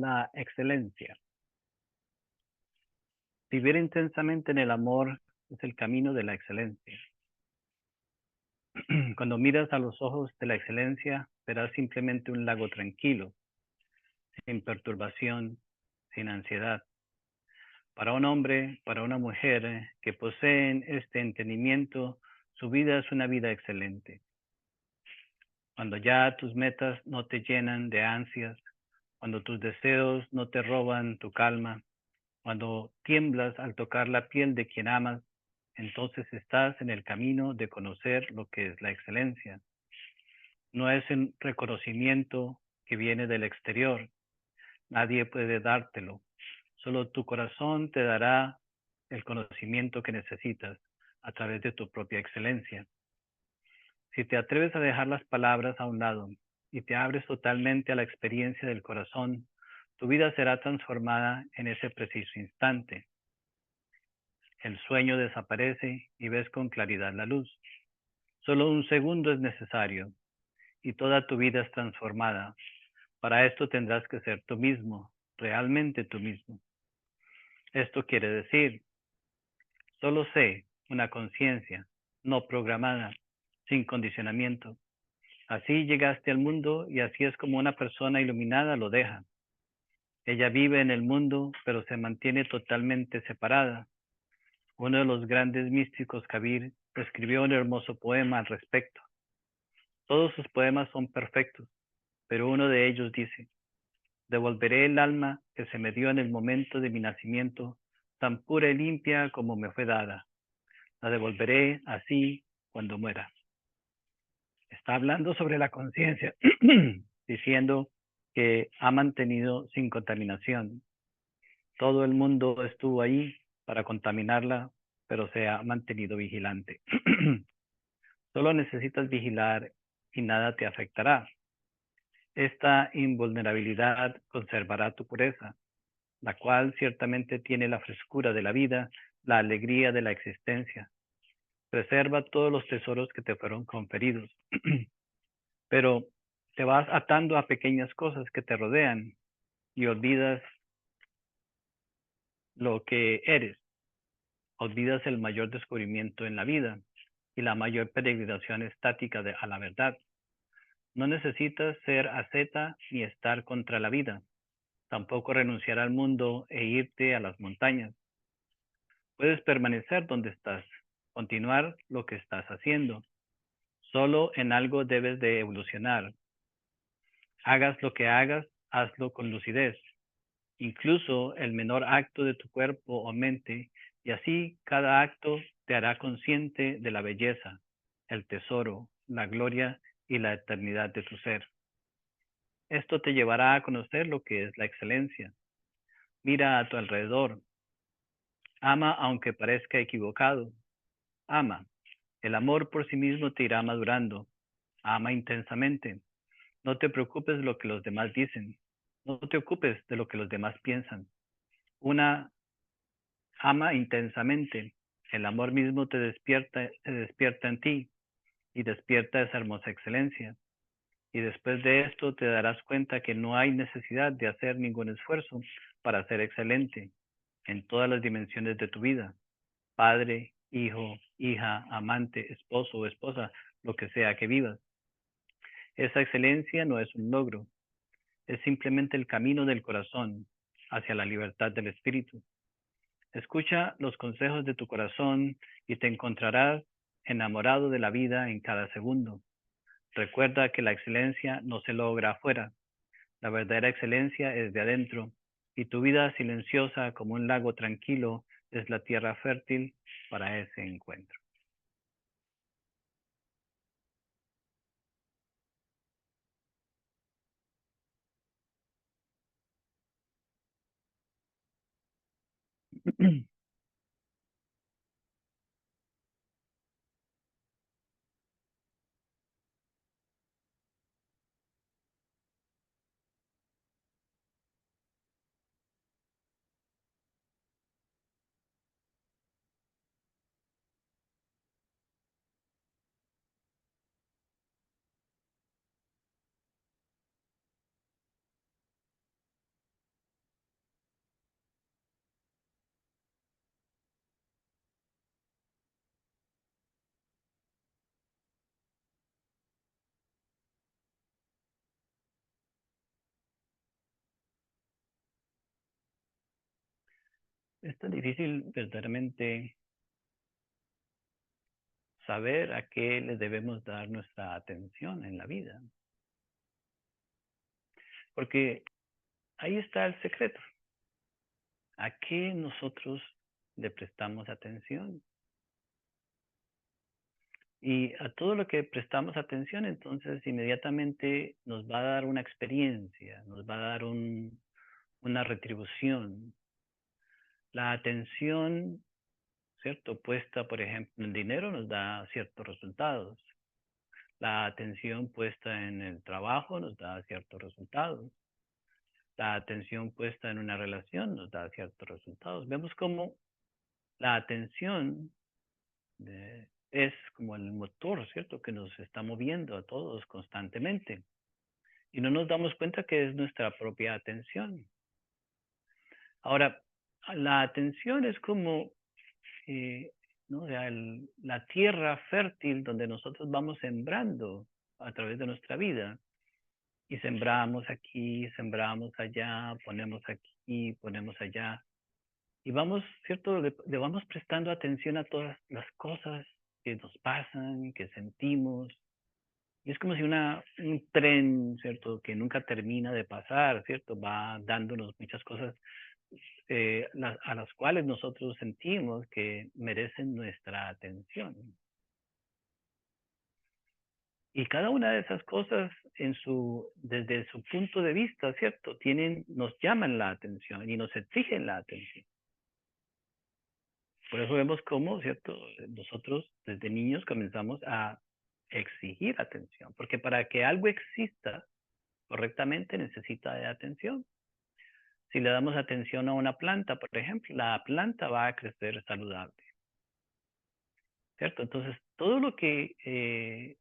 la excelencia. Vivir intensamente en el amor es el camino de la excelencia. Cuando miras a los ojos de la excelencia, verás simplemente un lago tranquilo, sin perturbación, sin ansiedad. Para un hombre, para una mujer que poseen este entendimiento, su vida es una vida excelente. Cuando ya tus metas no te llenan de ansias, cuando tus deseos no te roban tu calma, cuando tiemblas al tocar la piel de quien amas, entonces estás en el camino de conocer lo que es la excelencia. No es un reconocimiento que viene del exterior. Nadie puede dártelo. Solo tu corazón te dará el conocimiento que necesitas a través de tu propia excelencia. Si te atreves a dejar las palabras a un lado y te abres totalmente a la experiencia del corazón, tu vida será transformada en ese preciso instante. El sueño desaparece y ves con claridad la luz. Solo un segundo es necesario y toda tu vida es transformada. Para esto tendrás que ser tú mismo, realmente tú mismo. Esto quiere decir, solo sé una conciencia, no programada, sin condicionamiento. Así llegaste al mundo y así es como una persona iluminada lo deja. Ella vive en el mundo, pero se mantiene totalmente separada. Uno de los grandes místicos, Kabir, escribió un hermoso poema al respecto. Todos sus poemas son perfectos, pero uno de ellos dice, devolveré el alma que se me dio en el momento de mi nacimiento, tan pura y limpia como me fue dada. La devolveré así cuando muera. Está hablando sobre la conciencia, diciendo que ha mantenido sin contaminación. Todo el mundo estuvo ahí para contaminarla, pero se ha mantenido vigilante. Solo necesitas vigilar y nada te afectará. Esta invulnerabilidad conservará tu pureza, la cual ciertamente tiene la frescura de la vida, la alegría de la existencia. Preserva todos los tesoros que te fueron conferidos. Pero te vas atando a pequeñas cosas que te rodean y olvidas lo que eres. Olvidas el mayor descubrimiento en la vida y la mayor peregrinación estática a la verdad. No necesitas ser asceta ni estar contra la vida. Tampoco renunciar al mundo e irte a las montañas. Puedes permanecer donde estás, continuar lo que estás haciendo. Solo en algo debes de evolucionar. Hagas lo que hagas, hazlo con lucidez. Incluso el menor acto de tu cuerpo o mente, y así cada acto te hará consciente de la belleza, el tesoro, la gloria y la eternidad de tu ser. Esto te llevará a conocer lo que es la excelencia. Mira a tu alrededor. Ama aunque parezca equivocado. Ama. El amor por sí mismo te irá madurando. Ama intensamente. No te preocupes de lo que los demás dicen. No te ocupes de lo que los demás piensan. Una ama intensamente. El amor mismo te despierta en ti y despierta esa hermosa excelencia. Y después de esto te darás cuenta que no hay necesidad de hacer ningún esfuerzo para ser excelente en todas las dimensiones de tu vida. Padre, hijo, hija, amante, esposo o esposa, lo que sea que vivas. Esa excelencia no es un logro, es simplemente el camino del corazón hacia la libertad del espíritu. Escucha los consejos de tu corazón y te encontrarás enamorado de la vida en cada segundo. Recuerda que la excelencia no se logra afuera. La verdadera excelencia es de adentro y tu vida silenciosa como un lago tranquilo es la tierra fértil para ese encuentro. es tan difícil verdaderamente saber a qué le debemos dar nuestra atención en la vida. Porque ahí está el secreto. ¿A qué nosotros le prestamos atención? Y a todo lo que prestamos atención, entonces inmediatamente nos va a dar una experiencia, nos va a dar una retribución. La atención, ¿cierto? Puesta, por ejemplo, en dinero nos da ciertos resultados. La atención puesta en el trabajo nos da ciertos resultados. La atención puesta en una relación nos da ciertos resultados. Vemos cómo la atención es como el motor, ¿cierto? Que nos está moviendo a todos constantemente. Y no nos damos cuenta que es nuestra propia atención. Ahora, la atención es como ¿no? O sea, la tierra fértil donde nosotros vamos sembrando a través de nuestra vida. Y sembramos aquí, sembramos allá, ponemos aquí, ponemos allá. Y vamos, ¿cierto? Le vamos prestando atención a todas las cosas que nos pasan, que sentimos. Y es como si un tren, ¿cierto? Que nunca termina de pasar, ¿cierto? Va dándonos muchas cosas a las cuales nosotros sentimos que merecen nuestra atención. Y cada una de esas cosas desde su punto de vista, ¿cierto? Nos llaman la atención y nos exigen la atención. Por eso vemos cómo, ¿cierto? Nosotros desde niños comenzamos a exigir atención, porque para que algo exista correctamente necesita de atención. Si le damos atención a una planta, por ejemplo, la planta va a crecer saludable, ¿cierto? Entonces, todo lo que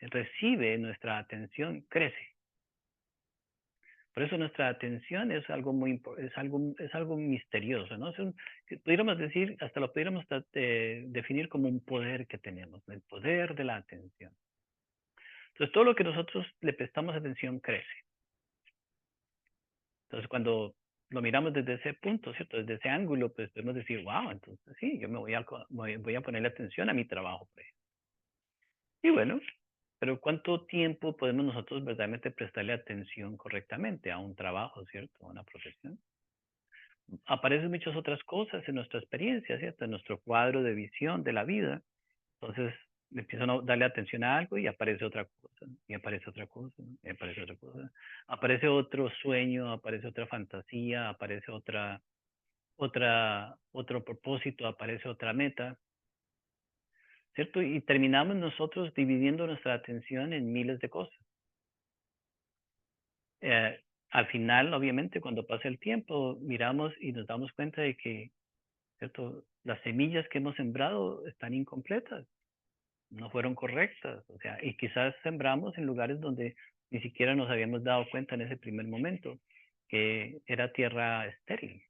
recibe nuestra atención crece. Por eso nuestra atención es algo es algo misterioso, ¿no? Pudiéramos decir, hasta lo pudiéramos definir como un poder que tenemos, el poder de la atención. Entonces, todo lo que nosotros le prestamos atención crece. Entonces, cuando lo miramos desde ese punto, ¿cierto? Desde ese ángulo, pues podemos decir, wow, entonces sí, yo voy a ponerle atención a mi trabajo, por ejemplo. Y bueno, pero ¿cuánto tiempo podemos nosotros verdaderamente prestarle atención correctamente a un trabajo, ¿cierto? A una profesión. Aparecen muchas otras cosas en nuestra experiencia, ¿cierto? En nuestro cuadro de visión de la vida. Entonces, empiezan a darle atención a algo y aparece otra cosa, y aparece otra cosa, y aparece otra cosa. Aparece otro sueño, aparece otra fantasía, aparece otro propósito, aparece otra meta, ¿cierto? Y terminamos nosotros dividiendo nuestra atención en miles de cosas. Al final, obviamente, cuando pasa el tiempo, miramos y nos damos cuenta de que, ¿cierto? Las semillas que hemos sembrado están incompletas, no fueron correctas, o sea, y quizás sembramos en lugares donde ni siquiera nos habíamos dado cuenta en ese primer momento que era tierra estéril,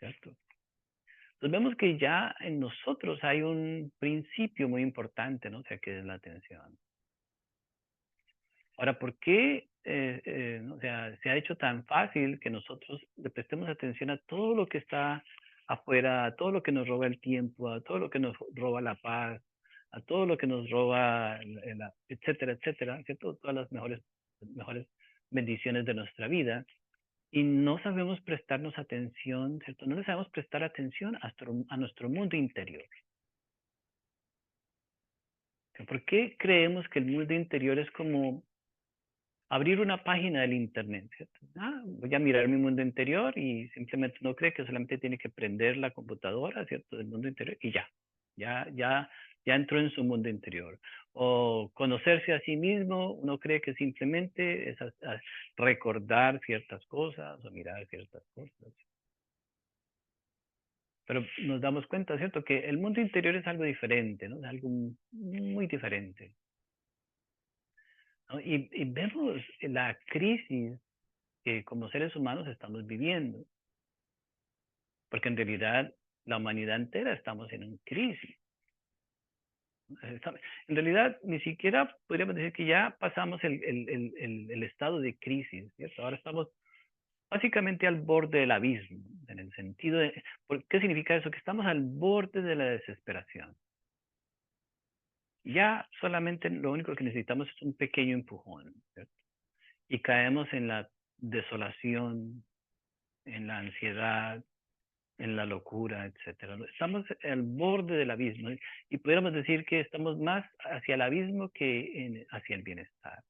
¿cierto? Entonces vemos que ya en nosotros hay un principio muy importante, ¿no? O sea, que es la atención. Ahora, ¿por qué o sea, se ha hecho tan fácil que nosotros le prestemos atención a todo lo que está afuera, a todo lo que nos roba el tiempo, a todo lo que nos roba la paz, a todo lo que nos roba, etcétera, etcétera, ¿cierto? Todas las mejores bendiciones de nuestra vida. Y no sabemos prestarnos atención, ¿cierto? No le sabemos prestar atención a nuestro mundo interior. ¿Por qué creemos que el mundo interior es como abrir una página del internet, ¿cierto? Voy a mirar mi mundo interior y simplemente no cree que solamente tiene que prender la computadora, ¿cierto? Del mundo interior y ya entró en su mundo interior. O conocerse a sí mismo, uno cree que simplemente es recordar ciertas cosas o mirar ciertas cosas. Pero nos damos cuenta, ¿cierto? Que el mundo interior es algo diferente, ¿no? Es algo muy diferente, ¿no? Y vemos la crisis que como seres humanos estamos viviendo, porque en realidad la humanidad entera estamos en una crisis. En realidad ni siquiera podríamos decir que ya pasamos el estado de crisis, ¿cierto? Ahora estamos básicamente al borde del abismo, en el sentido de, ¿qué significa eso? Que estamos al borde de la desesperación. Ya solamente lo único que necesitamos es un pequeño empujón, ¿cierto? Y caemos en la desolación, en la ansiedad, en la locura, etcétera. Estamos al borde del abismo y pudiéramos decir que estamos más hacia el abismo que hacia el bienestar.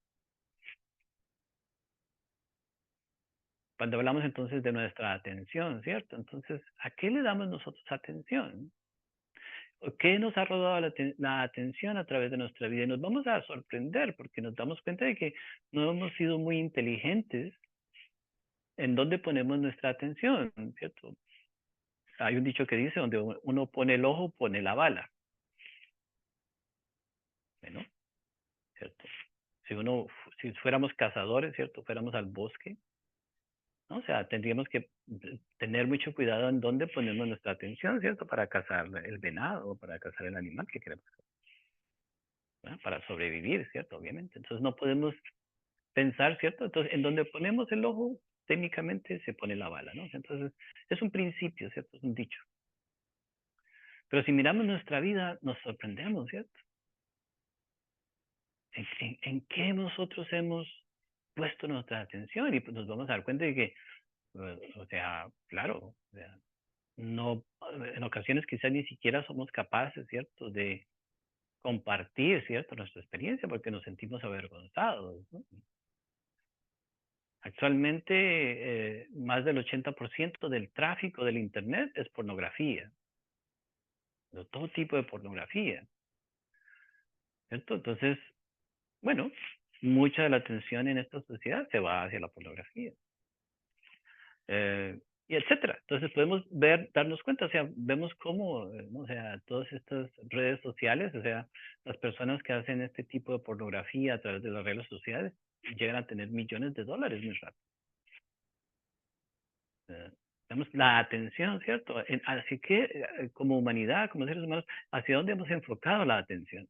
Cuando hablamos entonces de nuestra atención, ¿cierto? Entonces, ¿a qué le damos nosotros atención? ¿Qué nos ha rodado la atención a través de nuestra vida? Y nos vamos a sorprender porque nos damos cuenta de que no hemos sido muy inteligentes en dónde ponemos nuestra atención, ¿cierto? Hay un dicho que dice, donde uno pone el ojo, pone la bala. Bueno, ¿cierto? Si fuéramos cazadores, ¿cierto? Fuéramos al bosque, ¿no? O sea, tendríamos que tener mucho cuidado en dónde ponemos nuestra atención, ¿cierto? Para cazar el venado, para cazar el animal que queremos, ¿no? Para sobrevivir, ¿cierto? Obviamente. Entonces no podemos pensar, ¿cierto? Entonces, en donde ponemos el ojo, técnicamente se pone la bala, ¿no? Entonces, es un principio, ¿cierto? Es un dicho. Pero si miramos nuestra vida, nos sorprendemos, ¿cierto? ¿En qué nosotros hemos puesto nuestra atención? Y pues nos vamos a dar cuenta de que, o sea, claro, o sea, no, en ocasiones quizás ni siquiera somos capaces, ¿cierto? De compartir, ¿cierto? Nuestra experiencia porque nos sentimos avergonzados, ¿no? Actualmente, más del 80% del tráfico del Internet es pornografía, de todo tipo de pornografía, ¿cierto? Entonces, bueno, mucha de la atención en esta sociedad se va hacia la pornografía, eh, y etcétera. Entonces podemos darnos cuenta, o sea, vemos cómo, ¿no? O sea, todas estas redes sociales, o sea, las personas que hacen este tipo de pornografía a través de las redes sociales llegan a tener millones de dólares muy rápido. Eh, Tenemos la atención, ¿cierto? Así que, como humanidad, como seres humanos, ¿hacia dónde hemos enfocado la atención?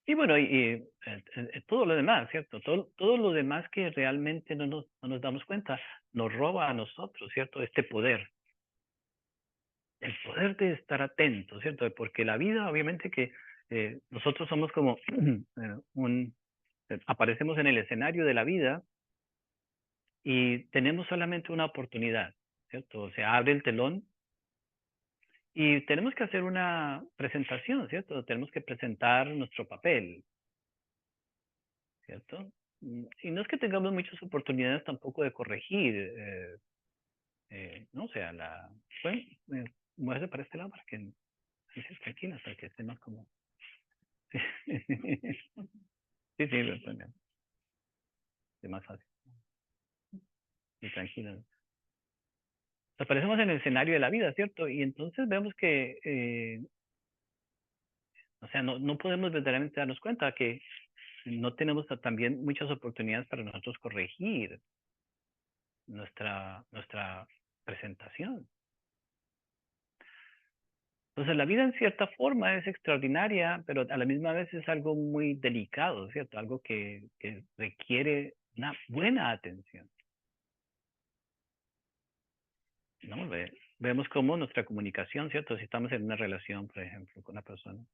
Y bueno, todo lo demás, ¿cierto? Todo lo demás que realmente no nos damos cuenta, nos roba a nosotros, ¿cierto? Este poder, el poder de estar atentos, ¿cierto? Porque la vida, obviamente que nosotros somos como aparecemos en el escenario de la vida y tenemos solamente una oportunidad, ¿cierto? O sea, abre el telón y tenemos que hacer una presentación, ¿cierto? Tenemos que presentar nuestro papel, ¿cierto? Y no es que tengamos muchas oportunidades tampoco de corregir, ¿no? O sea, bueno, muévese para este lado para que estés tranquila, para que esté más como... Sí, sí, lo entiendo. Es más fácil y tranquila. Aparecemos en el escenario de la vida, ¿cierto? Y entonces vemos que, o sea, no podemos verdaderamente darnos cuenta que no tenemos también muchas oportunidades para nosotros corregir nuestra presentación. Entonces, la vida en cierta forma es extraordinaria, pero a la misma vez es algo muy delicado, ¿cierto? Algo que requiere una buena atención, ¿no? Vemos cómo nuestra comunicación, ¿cierto? Si estamos en una relación, por ejemplo, con una persona,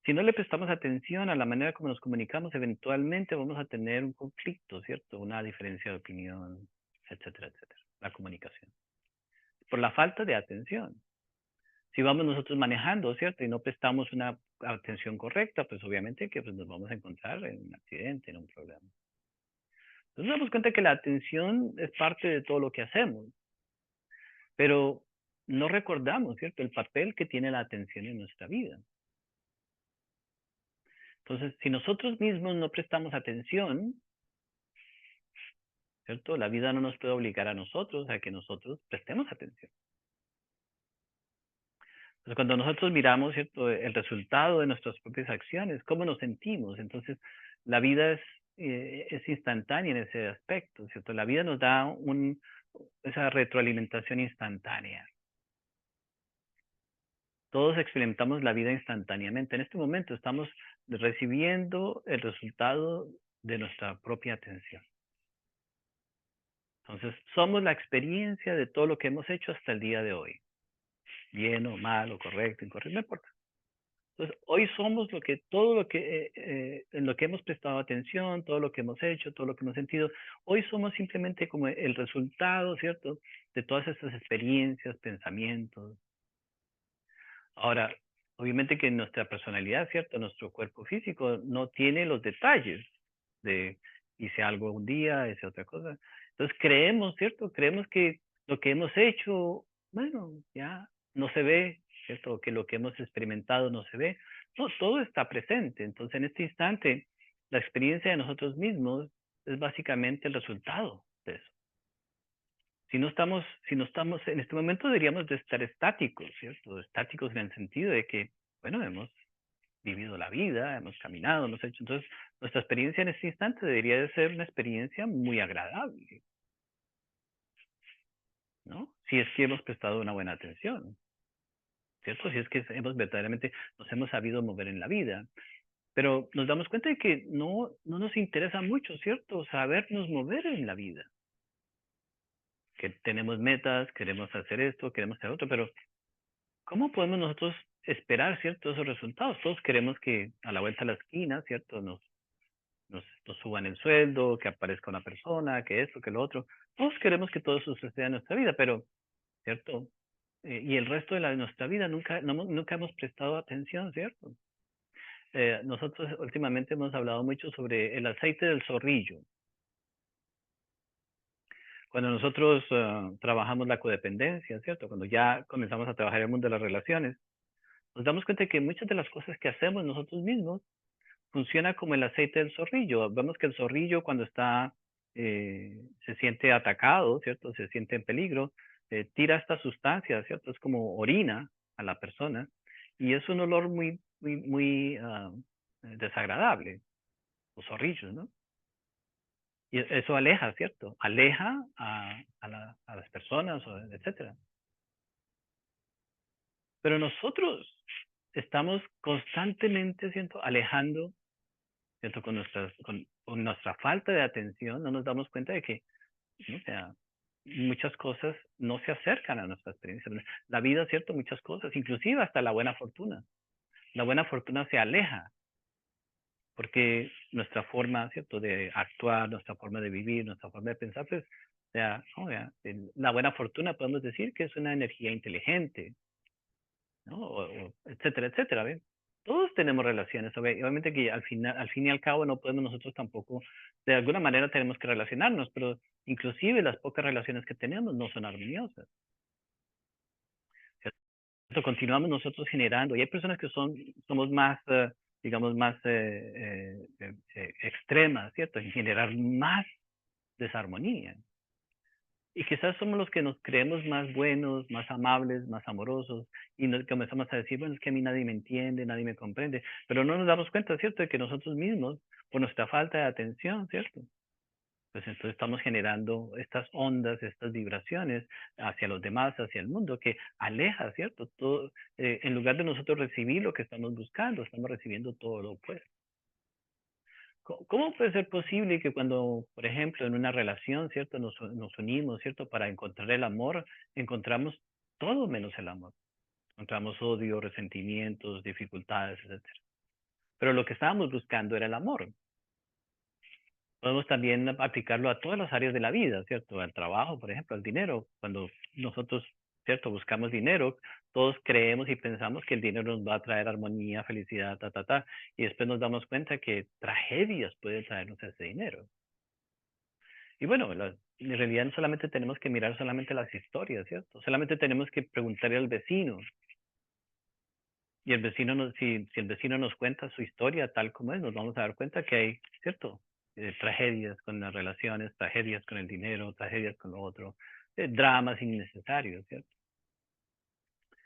si no le prestamos atención a la manera como nos comunicamos, eventualmente vamos a tener un conflicto, ¿cierto? Una diferencia de opinión, etcétera, etcétera. La comunicación. Por la falta de atención. Si vamos nosotros manejando, ¿cierto? Y no prestamos una atención correcta, pues obviamente que pues, nos vamos a encontrar en un accidente, en un problema. Entonces nos damos cuenta que la atención es parte de todo lo que hacemos, pero no recordamos, ¿cierto? El papel que tiene la atención en nuestra vida. Entonces, si nosotros mismos no prestamos atención, ¿cierto? La vida no nos puede obligar a nosotros a que nosotros prestemos atención. Entonces, cuando nosotros miramos, ¿cierto? El resultado de nuestras propias acciones, cómo nos sentimos, entonces la vida es instantánea en ese aspecto, ¿cierto? La vida nos da esa retroalimentación instantánea. Todos experimentamos la vida instantáneamente. En este momento estamos recibiendo el resultado de nuestra propia atención. Entonces, somos la experiencia de todo lo que hemos hecho hasta el día de hoy. Bien o mal, o correcto, incorrecto, no importa. Entonces, hoy somos todo lo que, en lo que hemos prestado atención, todo lo que hemos hecho, todo lo que hemos sentido. Hoy somos simplemente como el resultado, ¿cierto? De todas estas experiencias, pensamientos. Ahora, obviamente que nuestra personalidad, ¿cierto? Nuestro cuerpo físico no tiene los detalles de hice algo un día, hice otra cosa. Entonces creemos, ¿cierto? Creemos que lo que hemos hecho, bueno, ya no se ve, ¿cierto? Que lo que hemos experimentado no se ve. No, todo está presente. Entonces, en este instante, la experiencia de nosotros mismos es básicamente el resultado de eso. Si no estamos, en este momento deberíamos de estar estáticos, ¿cierto? Estáticos en el sentido de que, bueno, hemos vivido la vida, hemos caminado, hemos hecho, entonces nuestra experiencia en este instante debería de ser una experiencia muy agradable, ¿no? Si es que hemos prestado una buena atención, ¿cierto? Si es que hemos verdaderamente nos hemos sabido mover en la vida. Pero nos damos cuenta de que no nos interesa mucho, ¿cierto? Sabernos mover en la vida. Que tenemos metas, queremos hacer esto, queremos hacer otro, pero ¿cómo podemos nosotros esperar, cierto, esos resultados? Todos queremos que a la vuelta de la esquina, cierto, nos suban el sueldo, que aparezca una persona, que esto, que lo otro. Todos queremos que todo eso suceda en nuestra vida, pero, cierto, y el resto de nuestra vida nunca hemos prestado atención, ¿cierto? Nosotros últimamente hemos hablado mucho sobre el aceite del zorrillo. Cuando nosotros trabajamos la codependencia, ¿cierto? Cuando ya comenzamos a trabajar el mundo de las relaciones, nos damos cuenta que muchas de las cosas que hacemos nosotros mismos funciona como el aceite del zorrillo. Vemos que el zorrillo cuando se siente atacado, ¿cierto? Se siente en peligro, tira esta sustancia, ¿cierto? Es como orina a la persona y es un olor muy desagradable, los zorrillos, ¿no? Y eso aleja, ¿cierto? Aleja a las personas, etcétera. Pero nosotros estamos constantemente, ¿cierto? Alejando, ¿cierto? Con nuestra falta de atención, no nos damos cuenta de que, ¿no? O sea, muchas cosas no se acercan a nuestra experiencia. La vida, ¿cierto? Muchas cosas, inclusive hasta la buena fortuna. La buena fortuna se aleja porque nuestra forma, ¿cierto? De actuar, nuestra forma de vivir, nuestra forma de pensar, pues, o sea, ¿no? La buena fortuna podemos decir que es una energía inteligente, ¿no? Etcétera, etcétera, ¿ven? Todos tenemos relaciones, obviamente que al fin y al cabo no podemos nosotros tampoco, de alguna manera tenemos que relacionarnos, pero inclusive las pocas relaciones que tenemos no son armoniosas. ¿Cierto? Continuamos nosotros generando, y hay personas que somos más, digamos, más extremas, ¿cierto? En generar más desarmonía. Y quizás somos los que nos creemos más buenos, más amables, más amorosos, y nos comenzamos a decir, bueno, es que a mí nadie me entiende, nadie me comprende, pero no nos damos cuenta, ¿cierto?, de que nosotros mismos, por nuestra falta de atención, ¿cierto? Pues entonces estamos generando estas ondas, estas vibraciones hacia los demás, hacia el mundo, que aleja, ¿cierto? Todo, en lugar de nosotros recibir lo que estamos buscando, estamos recibiendo todo lo opuesto. ¿Cómo puede ser posible que cuando, por ejemplo, en una relación, ¿cierto? Nos unimos, ¿cierto? Para encontrar el amor, encontramos todo menos el amor. Encontramos odio, resentimientos, dificultades, etcétera. Pero lo que estábamos buscando era el amor. Podemos también aplicarlo a todas las áreas de la vida, ¿cierto? Al trabajo, por ejemplo, al dinero. Cuando nosotros, ¿cierto? Buscamos dinero, todos creemos y pensamos que el dinero nos va a traer armonía, felicidad, ta, ta, ta. Y después nos damos cuenta que tragedias pueden traernos ese dinero. Y bueno, en realidad no solamente tenemos que mirar solamente las historias, ¿cierto? Solamente tenemos que preguntarle al vecino. Y el vecino, si el vecino nos cuenta su historia tal como es, nos vamos a dar cuenta que hay, ¿cierto? Tragedias con las relaciones, tragedias con el dinero, tragedias con lo otro, dramas innecesarios, ¿cierto?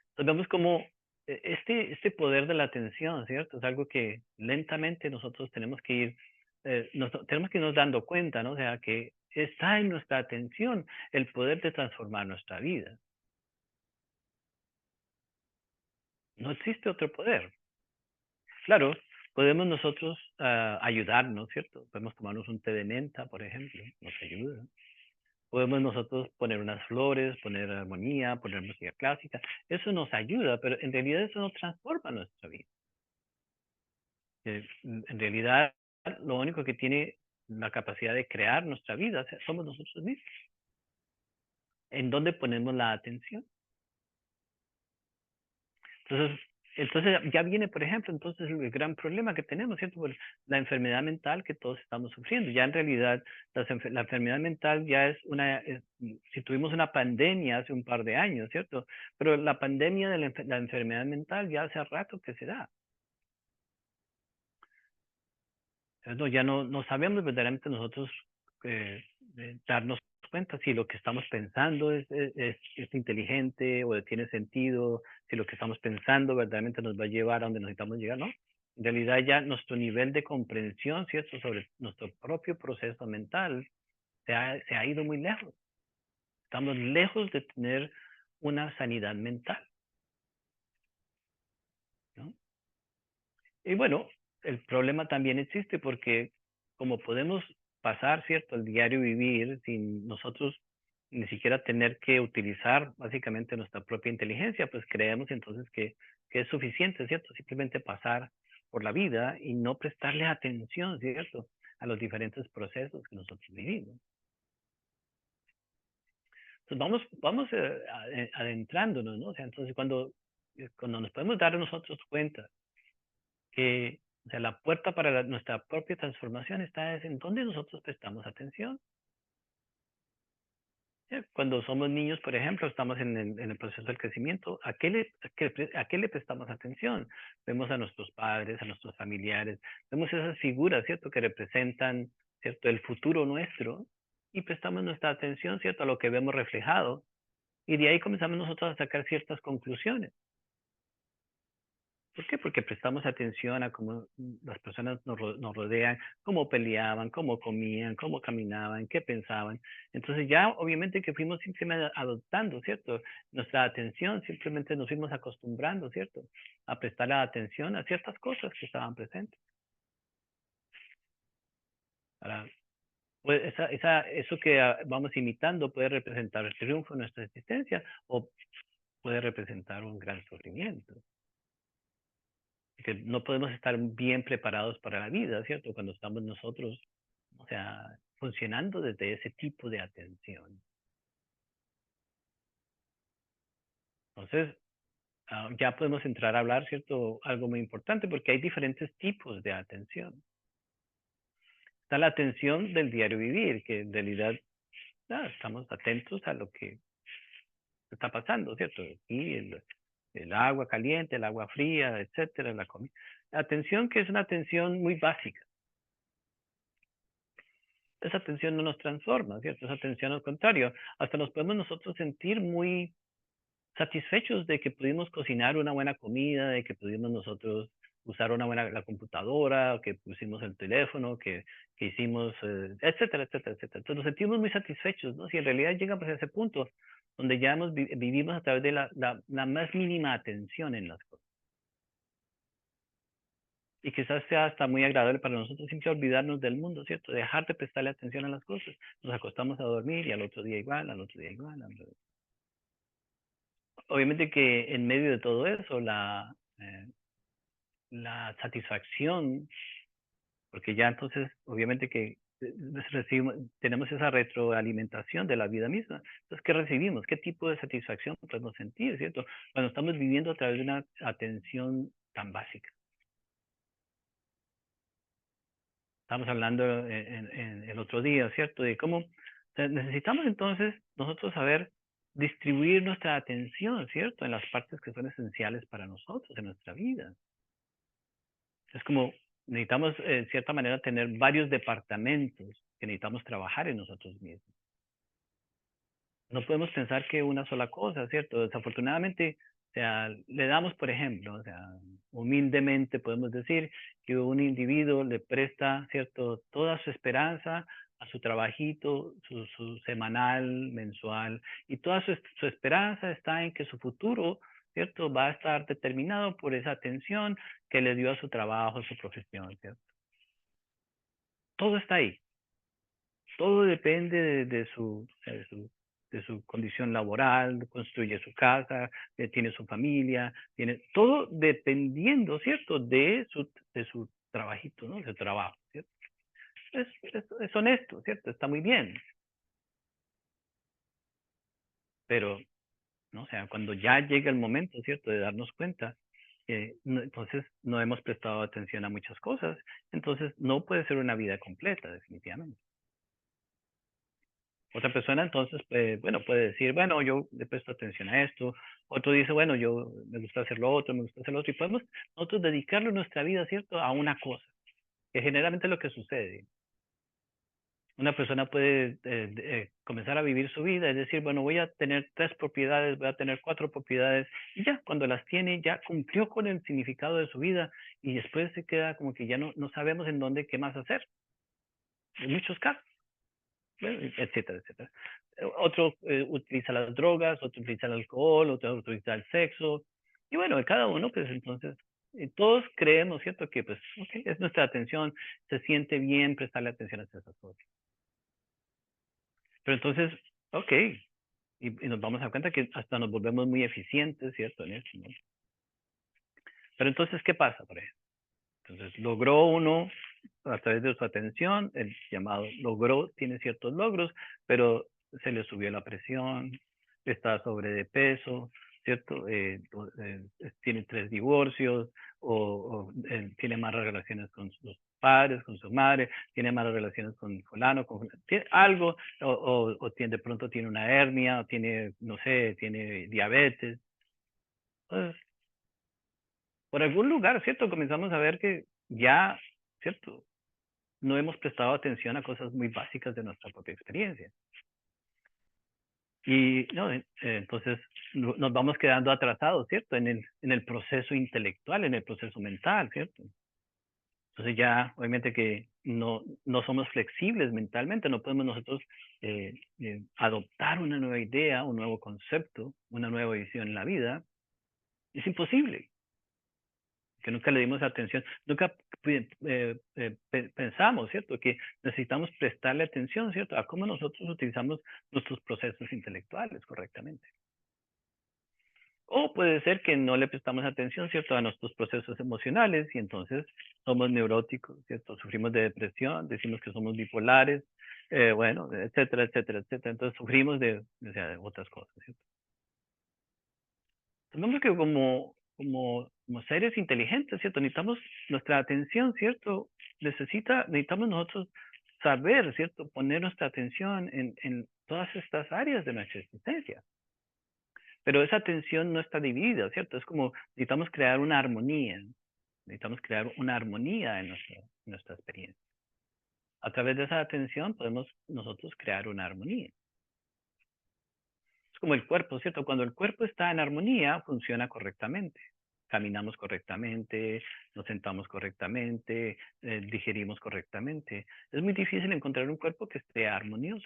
Entonces vemos como este poder de la atención, ¿cierto? Es algo que lentamente nosotros tenemos que tenemos que irnos dando cuenta, ¿no? O sea, que está en nuestra atención el poder de transformar nuestra vida. No existe otro poder. Claro, podemos nosotros ayudarnos, ¿cierto? Podemos tomarnos un té de menta, por ejemplo, nos ayuda. Podemos nosotros poner unas flores, poner armonía, poner música clásica. Eso nos ayuda, pero en realidad eso no transforma nuestra vida. En realidad, lo único que tiene la capacidad de crear nuestra vida somos nosotros mismos. ¿En dónde ponemos la atención? Entonces, entonces ya viene, por ejemplo, entonces el gran problema que tenemos, ¿cierto? Por la enfermedad mental que todos estamos sufriendo. Ya en realidad la enfermedad mental ya es si tuvimos una pandemia hace un par de años, ¿cierto? Pero la pandemia de la enfermedad mental ya hace rato que se da. Entonces, ya no sabemos verdaderamente nosotros darnos cuenta si lo que estamos pensando es inteligente o tiene sentido, si lo que estamos pensando verdaderamente nos va a llevar a donde necesitamos llegar, ¿no? En realidad ya nuestro nivel de comprensión, ¿cierto?, sobre nuestro propio proceso mental se ha ido muy lejos. Estamos lejos de tener una sanidad mental, ¿no? Y bueno, el problema también existe porque como podemos pasar, ¿cierto?, el diario vivir sin nosotros ni siquiera tener que utilizar básicamente nuestra propia inteligencia, pues creemos entonces que es suficiente, ¿cierto? Simplemente pasar por la vida y no prestarle atención, ¿cierto?, a los diferentes procesos que nosotros vivimos. Entonces vamos adentrándonos, ¿no? O sea, entonces cuando nos podemos dar nosotros cuenta que, o sea, la puerta para nuestra propia transformación está es en donde nosotros prestamos atención. Cuando somos niños, por ejemplo, estamos en el proceso del crecimiento, a qué le prestamos atención? Vemos a nuestros padres, a nuestros familiares, vemos esas figuras, ¿cierto?, que representan, ¿cierto?, el futuro nuestro y prestamos nuestra atención, ¿cierto?, a lo que vemos reflejado y de ahí comenzamos nosotros a sacar ciertas conclusiones. ¿Por qué? Porque prestamos atención a cómo las personas nos rodean, cómo peleaban, cómo comían, cómo caminaban, qué pensaban. Entonces ya obviamente que fuimos simplemente adoptando, ¿cierto? Nuestra atención, simplemente nos fuimos acostumbrando, ¿cierto? A prestar atención a ciertas cosas que estaban presentes. Ahora, pues eso que vamos imitando puede representar el triunfo de nuestra existencia o puede representar un gran sufrimiento. Que no podemos estar bien preparados para la vida, ¿cierto? Cuando estamos nosotros, o sea, funcionando desde ese tipo de atención. Entonces, ya podemos entrar a hablar, ¿cierto? Algo muy importante porque hay diferentes tipos de atención. Está la atención del diario vivir, que en realidad estamos atentos a lo que está pasando, ¿cierto? Y el agua caliente, el agua fría, etcétera, la comida. La atención que es una atención muy básica. Esa atención no nos transforma, ¿cierto? Esa atención al contrario, hasta nos podemos nosotros sentir muy satisfechos de que pudimos cocinar una buena comida, de que pudimos nosotros usar una buena la computadora, que pusimos el teléfono, que hicimos, etcétera, etcétera, etcétera. Entonces nos sentimos muy satisfechos, ¿no? Si en realidad llegamos a ese punto donde ya vivimos a través de la más mínima atención en las cosas. Y quizás sea hasta muy agradable para nosotros siempre olvidarnos del mundo, ¿cierto? Dejar de prestarle atención a las cosas. Nos acostamos a dormir y al otro día igual, al otro día igual. Obviamente que en medio de todo eso, la satisfacción, porque ya entonces, obviamente que tenemos esa retroalimentación de la vida misma. Entonces, ¿qué recibimos? ¿Qué tipo de satisfacción podemos sentir, ¿cierto? Cuando estamos viviendo a través de una atención tan básica. Estamos hablando en el otro día, ¿cierto? De cómo necesitamos entonces nosotros saber distribuir nuestra atención, ¿cierto? En las partes que son esenciales para nosotros, en nuestra vida. Es como necesitamos, en cierta manera, tener varios departamentos que necesitamos trabajar en nosotros mismos. No podemos pensar que una sola cosa, ¿cierto? Desafortunadamente, o sea, le damos, por ejemplo, o sea, humildemente podemos decir que un individuo le presta, ¿cierto?, toda su esperanza a su trabajito, su semanal, mensual, y toda su esperanza está en que su futuro, ¿cierto?, va a estar determinado por esa atención que le dio a su trabajo, a su profesión, ¿cierto? Todo está ahí. todo depende de su condición laboral, construye su casa, tiene su familia, tiene todo dependiendo, ¿cierto? De su trabajito, ¿no? De su trabajo, ¿cierto? Es honesto, ¿cierto? Está muy bien. Pero, ¿no? O sea, cuando ya llega el momento, ¿cierto? De darnos cuenta, entonces no hemos prestado atención a muchas cosas, entonces no puede ser una vida completa, definitivamente. Otra persona entonces, bueno, puede decir, bueno, yo le presto atención a esto. Otro dice, bueno, yo me gusta hacer lo otro, me gusta hacer lo otro. Y podemos nosotros dedicarle nuestra vida, ¿cierto?, a una cosa, que generalmente es lo que sucede. Una persona puede comenzar a vivir su vida, es decir, bueno, voy a tener 3 propiedades, voy a tener 4 propiedades, y ya, cuando las tiene, ya cumplió con el significado de su vida, y después se queda como que ya no sabemos en dónde, qué más hacer. En muchos casos. Etcétera, etcétera. Otro utiliza las drogas, otro utiliza el alcohol, otro utiliza el sexo. Y bueno, cada uno, pues entonces, todos creemos, ¿cierto? Que pues, okay, es nuestra atención, se siente bien prestarle atención a esas cosas. Pero entonces, ok, y nos vamos a dar cuenta que hasta nos volvemos muy eficientes, ¿cierto? En esto, ¿no? Pero entonces, ¿qué pasa, por ejemplo? Entonces, logró uno a través de su atención, el llamado logró, tiene ciertos logros, pero se le subió la presión, está sobre de peso, ¿cierto? Tiene 3 divorcios, tiene malas relaciones con sus padres, con su madre, tiene malas relaciones con fulano, tiene algo, de pronto tiene una hernia, o tiene, no sé, tiene diabetes. Entonces, por algún lugar, ¿cierto? Comenzamos a ver que ya, ¿cierto? No hemos prestado atención a cosas muy básicas de nuestra propia experiencia. Y no, entonces nos vamos quedando atrasados, ¿cierto? En el proceso intelectual, en el proceso mental, ¿cierto? Entonces ya, obviamente que no somos flexibles mentalmente, no podemos nosotros adoptar una nueva idea, un nuevo concepto, una nueva visión en la vida. Es imposible. Que nunca le dimos atención, nunca pensamos, ¿cierto? Que necesitamos prestarle atención, ¿cierto? A cómo nosotros utilizamos nuestros procesos intelectuales correctamente. O puede ser que no le prestamos atención, ¿cierto?, a nuestros procesos emocionales y entonces somos neuróticos, ¿cierto? Sufrimos de depresión, decimos que somos bipolares, bueno, etcétera, etcétera, etcétera. Entonces sufrimos o sea, de otras cosas, ¿cierto? Tenemos que como seres inteligentes, ¿cierto? Necesitamos nuestra atención, ¿cierto? Necesitamos nosotros saber, ¿cierto? Poner nuestra atención en todas estas áreas de nuestra existencia. Pero esa atención no está dividida, ¿cierto? Es como necesitamos crear una armonía. Necesitamos crear una armonía en nuestra experiencia. A través de esa atención podemos nosotros crear una armonía. Es como el cuerpo, ¿cierto? Cuando el cuerpo está en armonía, funciona correctamente. Caminamos correctamente, nos sentamos correctamente, digerimos correctamente. Es muy difícil encontrar un cuerpo que esté armonioso.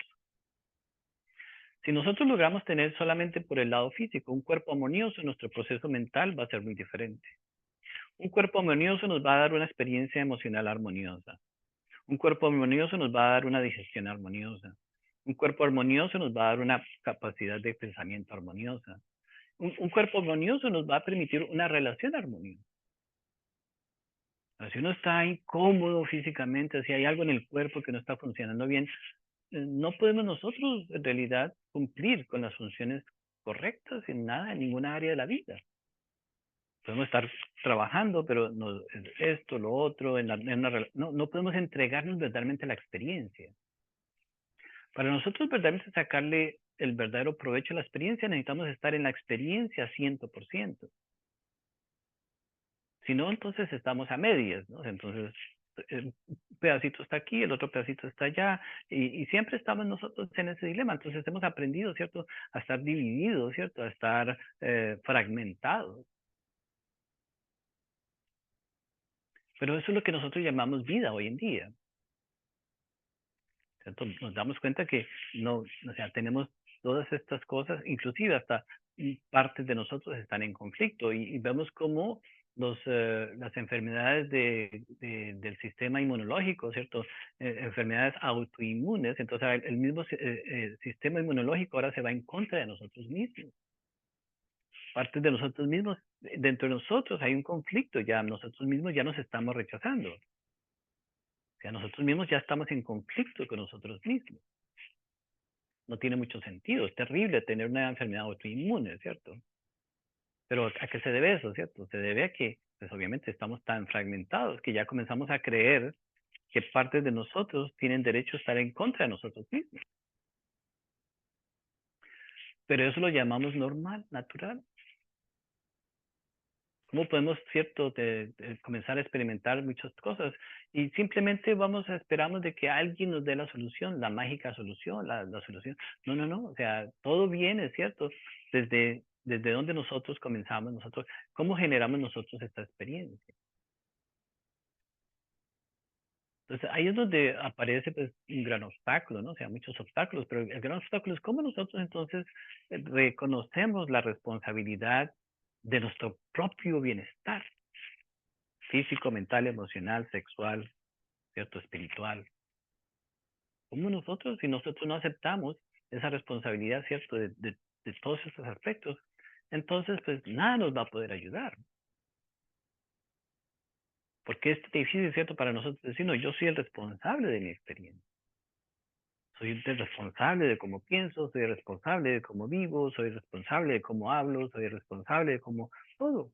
Si nosotros logramos tener solamente por el lado físico un cuerpo armonioso, nuestro proceso mental va a ser muy diferente. Un cuerpo armonioso nos va a dar una experiencia emocional armoniosa. Un cuerpo armonioso nos va a dar una digestión armoniosa. Un cuerpo armonioso nos va a dar una capacidad de pensamiento armoniosa. Un cuerpo armonioso nos va a permitir una relación armoniosa. Si uno está incómodo físicamente, si hay algo en el cuerpo que no está funcionando bien, no podemos nosotros en realidad cumplir con las funciones correctas en nada, en ninguna área de la vida. Podemos estar trabajando, pero no, esto, lo otro, no podemos entregarnos verdaderamente a la experiencia. Para nosotros verdaderamente sacarle el verdadero provecho a la experiencia, necesitamos estar en la experiencia 100%. Si no, entonces estamos a medias, ¿no? Entonces, un pedacito está aquí, el otro pedacito está allá, y siempre estamos nosotros en ese dilema. Entonces hemos aprendido, ¿cierto?, a estar divididos, ¿cierto?, a estar fragmentados. Pero eso es lo que nosotros llamamos vida hoy en día. ¿Cierto? Nos damos cuenta que no, o sea, tenemos todas estas cosas, inclusive hasta partes de nosotros están en conflicto y vemos cómo las enfermedades del sistema inmunológico, ¿cierto? Enfermedades autoinmunes, entonces el mismo sistema inmunológico ahora se va en contra de nosotros mismos. Parte de nosotros mismos, dentro de nosotros hay un conflicto, ya nosotros mismos ya nos estamos rechazando. O sea, nosotros mismos ya estamos en conflicto con nosotros mismos. No tiene mucho sentido, es terrible tener una enfermedad autoinmune, ¿cierto? Pero ¿a qué se debe eso, cierto? Se debe a que, pues obviamente estamos tan fragmentados que ya comenzamos a creer que partes de nosotros tienen derecho a estar en contra de nosotros mismos. Pero eso lo llamamos normal, natural. ¿Cómo podemos, cierto, de comenzar a experimentar muchas cosas? Y simplemente esperamos de que alguien nos dé la solución, la mágica solución, la solución. No, no, no. O sea, todo viene, ¿cierto? Desde donde nosotros comenzamos, nosotros, ¿cómo generamos nosotros esta experiencia? Entonces, ahí es donde aparece pues, un gran obstáculo, ¿no? O sea, muchos obstáculos, pero el gran obstáculo es cómo nosotros entonces reconocemos la responsabilidad de nuestro propio bienestar físico, mental, emocional, sexual, ¿cierto? Espiritual. ¿Cómo nosotros, si nosotros no aceptamos esa responsabilidad, ¿cierto? De todos estos aspectos, entonces pues nada nos va a poder ayudar. Porque es difícil, ¿cierto? Para nosotros decir, no, yo soy el responsable de mi experiencia. Soy el responsable de cómo pienso, soy el responsable de cómo vivo, soy responsable de cómo hablo, soy responsable de cómo todo,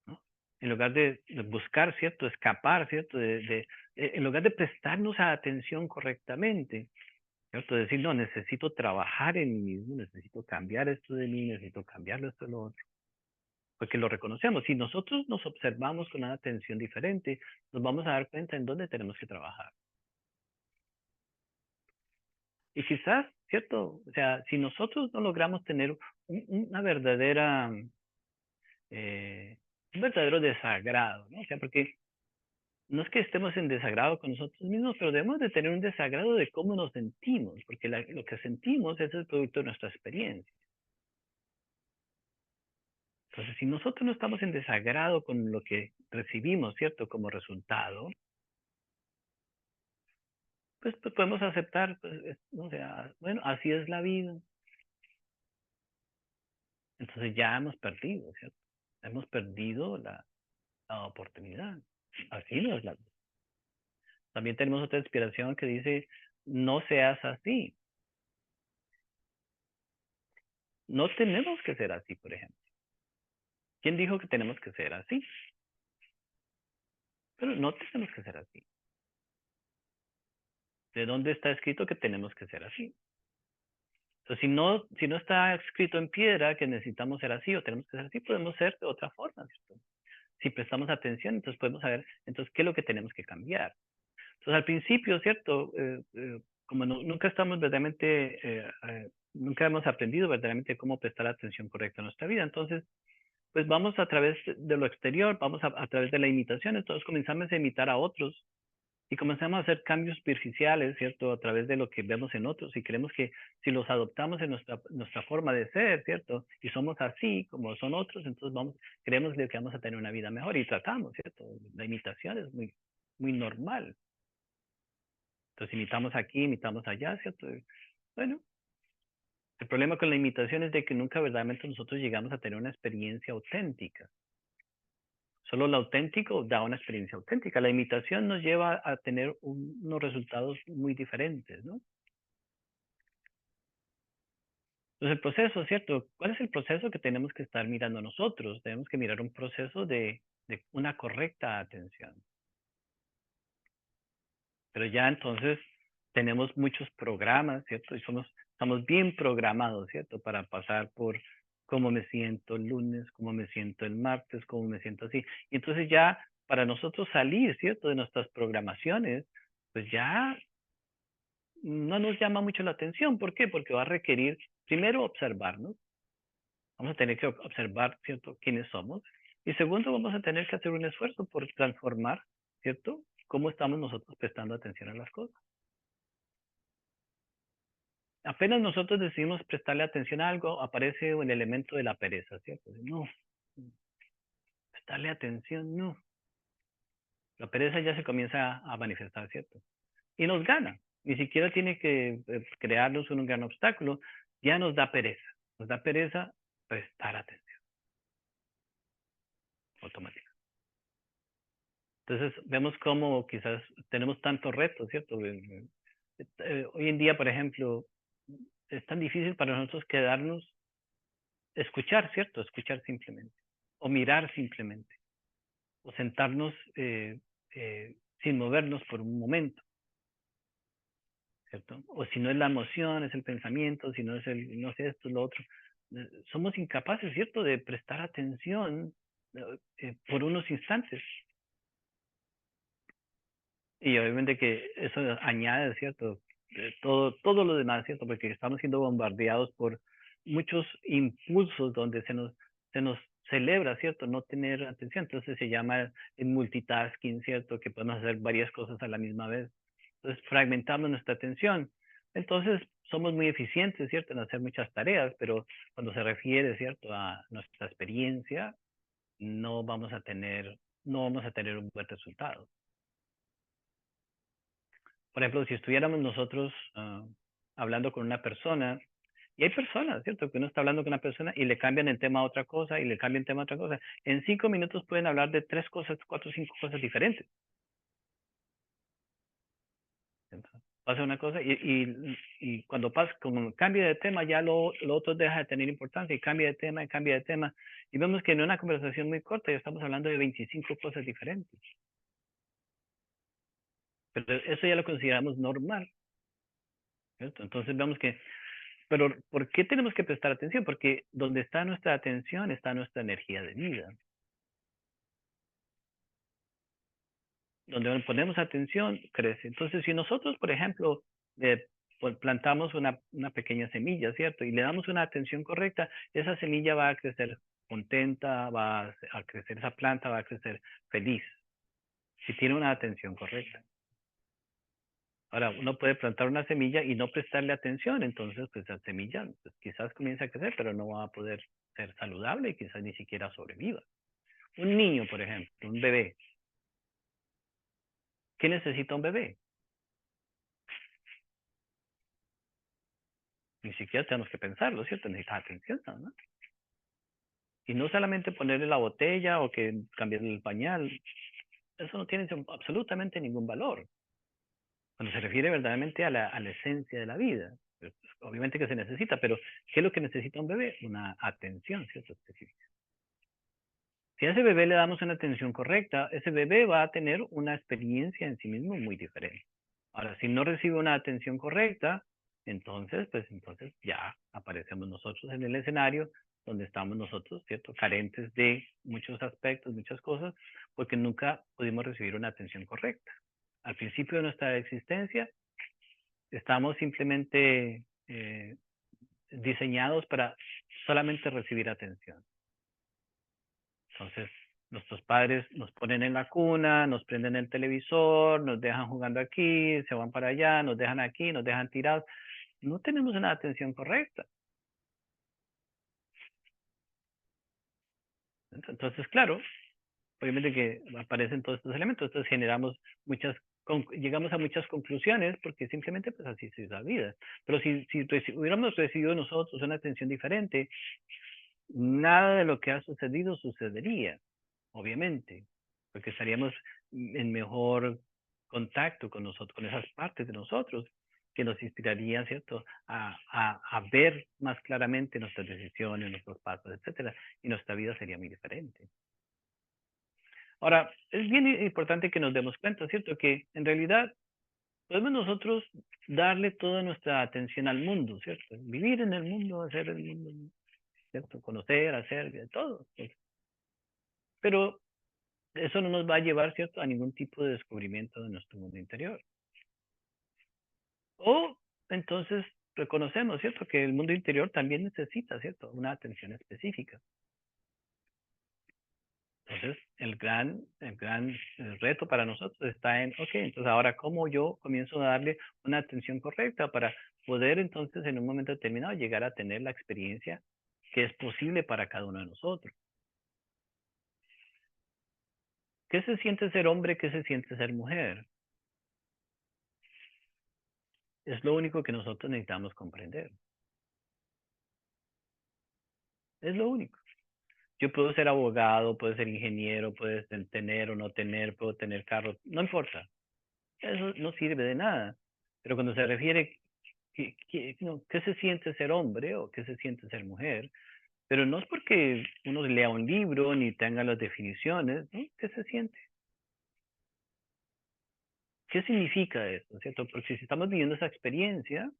¿no? En lugar de buscar, ¿cierto? Escapar, ¿cierto? En lugar de prestarnos atención correctamente, ¿cierto? Decir, no, necesito trabajar en mí mismo, necesito cambiar esto de mí, necesito cambiar esto de lo otro. Porque lo reconocemos. Si nosotros nos observamos con una atención diferente, nos vamos a dar cuenta en dónde tenemos que trabajar. Y quizás, ¿cierto? O sea, si nosotros no logramos tener una verdadera, un verdadero desagrado, ¿no? O sea, porque no es que estemos en desagrado con nosotros mismos, pero debemos de tener un desagrado de cómo nos sentimos, porque lo que sentimos es el producto de nuestra experiencia. Entonces, si nosotros no estamos en desagrado con lo que recibimos, ¿cierto? Como resultado, pues podemos aceptar, pues, o sea, bueno, así es la vida. Entonces ya hemos perdido, ¿cierto? Hemos perdido la oportunidad. Así no es la vida. También tenemos otra inspiración que dice, no seas así. No tenemos que ser así, por ejemplo. ¿Quién dijo que tenemos que ser así? Pero no tenemos que ser así. ¿De dónde está escrito que tenemos que ser así? Entonces, si no está escrito en piedra que necesitamos ser así o tenemos que ser así, podemos ser de otra forma, ¿cierto? Si prestamos atención, entonces podemos saber, entonces, qué es lo que tenemos que cambiar. Entonces, al principio, ¿cierto? Como nunca estamos verdaderamente, nunca hemos aprendido verdaderamente cómo prestar atención correcta a nuestra vida. Entonces, pues vamos a través de lo exterior, vamos a través de la imitación, entonces comenzamos a imitar a otros y comenzamos a hacer cambios superficiales, ¿cierto? A través de lo que vemos en otros y creemos que si los adoptamos en nuestra forma de ser, ¿cierto? Y somos así como son otros, entonces creemos que vamos a tener una vida mejor y tratamos, ¿cierto? La imitación es muy, muy normal. Entonces imitamos aquí, imitamos allá, ¿cierto? Bueno, el problema con la imitación es de que nunca verdaderamente nosotros llegamos a tener una experiencia auténtica. Solo lo auténtico da una experiencia auténtica. La imitación nos lleva a tener unos resultados muy diferentes, ¿no? Entonces el proceso, ¿cierto? ¿Cuál es el proceso que tenemos que estar mirando nosotros? Tenemos que mirar un proceso de una correcta atención. Pero ya entonces tenemos muchos programas, ¿cierto? Y estamos bien programados, ¿cierto? Para pasar por cómo me siento el lunes, cómo me siento el martes, cómo me siento así. Y entonces ya para nosotros salir, ¿cierto? De nuestras programaciones, pues ya no nos llama mucho la atención. ¿Por qué? Porque va a requerir primero observarnos. Vamos a tener que observar, ¿cierto? Quiénes somos. Y segundo, vamos a tener que hacer un esfuerzo por transformar, ¿cierto? Cómo estamos nosotros prestando atención a las cosas. Apenas nosotros decidimos prestarle atención a algo, aparece el elemento de la pereza, ¿cierto? No, prestarle atención, no. La pereza ya se comienza a manifestar, ¿cierto? Y nos gana. Ni siquiera tiene que crearnos un gran obstáculo. Ya nos da pereza. Nos da pereza prestar atención automática. Entonces, vemos cómo quizás tenemos tantos retos, ¿cierto? Hoy en día, por ejemplo, es tan difícil para nosotros quedarnos, escuchar, ¿cierto? Escuchar simplemente. O mirar simplemente. O sentarnos sin movernos por un momento. ¿Cierto? O si no es la emoción, es el pensamiento, si no es el, no sé, esto, lo otro. Somos incapaces, ¿cierto?, de prestar atención por unos instantes. Y obviamente que eso añade, ¿cierto?, todo lo demás, ¿cierto? Porque estamos siendo bombardeados por muchos impulsos donde se nos celebra, ¿cierto?, no tener atención. Entonces se llama el multitasking, ¿cierto?, que podemos hacer varias cosas a la misma vez. Entonces fragmentamos nuestra atención. Entonces somos muy eficientes, ¿cierto?, en hacer muchas tareas, pero cuando se refiere, ¿cierto?, a nuestra experiencia, no vamos a tener, no vamos a tener un buen resultado. Por ejemplo, si estuviéramos nosotros hablando con una persona, y hay personas, ¿cierto? Que uno está hablando con una persona y le cambian el tema a otra cosa y le cambian el tema a otra cosa. En 5 minutos pueden hablar de 3 cosas, 4 o 5 cosas diferentes. Entonces, pasa una cosa y cuando pasa, como cambia de tema, ya lo otro deja de tener importancia y cambia de tema y cambia de tema. Y vemos que en una conversación muy corta ya estamos hablando de 25 cosas diferentes. Pero eso ya lo consideramos normal, ¿cierto? Entonces vemos que, pero ¿por qué tenemos que prestar atención? Porque donde está nuestra atención está nuestra energía de vida. Donde ponemos atención, crece. Entonces, si nosotros, por ejemplo, pues plantamos una pequeña semilla, ¿cierto? Y le damos una atención correcta, esa semilla va a crecer contenta, va a crecer esa planta, va a crecer feliz, si tiene una atención correcta. Ahora, uno puede plantar una semilla y no prestarle atención, entonces, pues la semilla pues, quizás comience a crecer, pero no va a poder ser saludable y quizás ni siquiera sobreviva. Un niño, por ejemplo, un bebé. ¿Qué necesita un bebé? Ni siquiera tenemos que pensarlo, ¿cierto? Necesita atención, ¿no? Y no solamente ponerle la botella o que cambiarle el pañal. Eso no tiene absolutamente ningún valor. Cuando se refiere verdaderamente a la esencia de la vida. Pues, obviamente que se necesita, pero ¿qué es lo que necesita un bebé? Una atención, ¿cierto? Específica. Si a ese bebé le damos una atención correcta, ese bebé va a tener una experiencia en sí mismo muy diferente. Ahora, si no recibe una atención correcta, entonces, pues entonces ya aparecemos nosotros en el escenario donde estamos nosotros, ¿cierto? Carentes de muchos aspectos, muchas cosas, porque nunca pudimos recibir una atención correcta. Al principio de nuestra existencia, estamos simplemente diseñados para solamente recibir atención. Entonces, nuestros padres nos ponen en la cuna, nos prenden el televisor, nos dejan jugando aquí, se van para allá, nos dejan aquí, nos dejan tirados. No tenemos una atención correcta. Entonces, claro, obviamente que aparecen todos estos elementos, entonces generamos llegamos a muchas conclusiones porque simplemente pues así es la vida. Pero si hubiéramos recibido nosotros una atención diferente, nada de lo que ha sucedido sucedería, obviamente, porque estaríamos en mejor contacto con nosotros, con esas partes de nosotros que nos inspirarían, ¿cierto?, a ver más claramente nuestras decisiones, nuestros pasos, etcétera, y nuestra vida sería muy diferente. Ahora, es bien importante que nos demos cuenta, ¿cierto?, que en realidad podemos nosotros darle toda nuestra atención al mundo, ¿cierto? Vivir en el mundo, hacer el mundo, ¿cierto? Conocer, hacer, todo. ¿Cierto? Pero eso no nos va a llevar, ¿cierto?, a ningún tipo de descubrimiento de nuestro mundo interior. O entonces reconocemos, ¿cierto?, que el mundo interior también necesita, ¿cierto?, una atención específica. Entonces, el gran reto para nosotros está en, ok, entonces ahora cómo yo comienzo a darle una atención correcta para poder entonces en un momento determinado llegar a tener la experiencia que es posible para cada uno de nosotros. ¿Qué se siente ser hombre? ¿Qué se siente ser mujer? Es lo único que nosotros necesitamos comprender. Es lo único. Yo puedo ser abogado, puedo ser ingeniero, puedo tener o no tener, puedo tener carro, no importa. Eso no sirve de nada. Pero cuando se refiere no, qué se siente ser hombre o qué se siente ser mujer, pero no es porque uno lea un libro ni tenga las definiciones, ¿no? ¿Qué se siente? ¿Qué significa eso? ¿Cierto? Porque si estamos viviendo esa experiencia,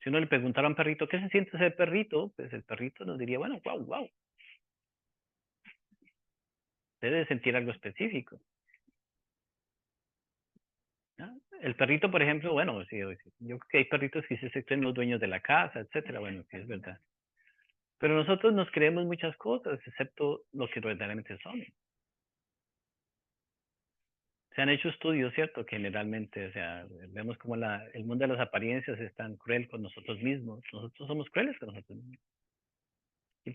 si uno le preguntara a un perrito, ¿qué se siente ser perrito? Pues el perrito nos diría, bueno, wow, wow. Debe sentir algo específico. ¿No? El perrito, por ejemplo, bueno, sí, yo creo que hay perritos que sí se creen los dueños de la casa, etcétera. Bueno, sí es verdad. Pero nosotros nos creemos muchas cosas, excepto lo que verdaderamente son. Se han hecho estudios, ¿cierto? Que generalmente, o sea, vemos como el mundo de las apariencias es tan cruel con nosotros mismos. Nosotros somos crueles con nosotros mismos. Y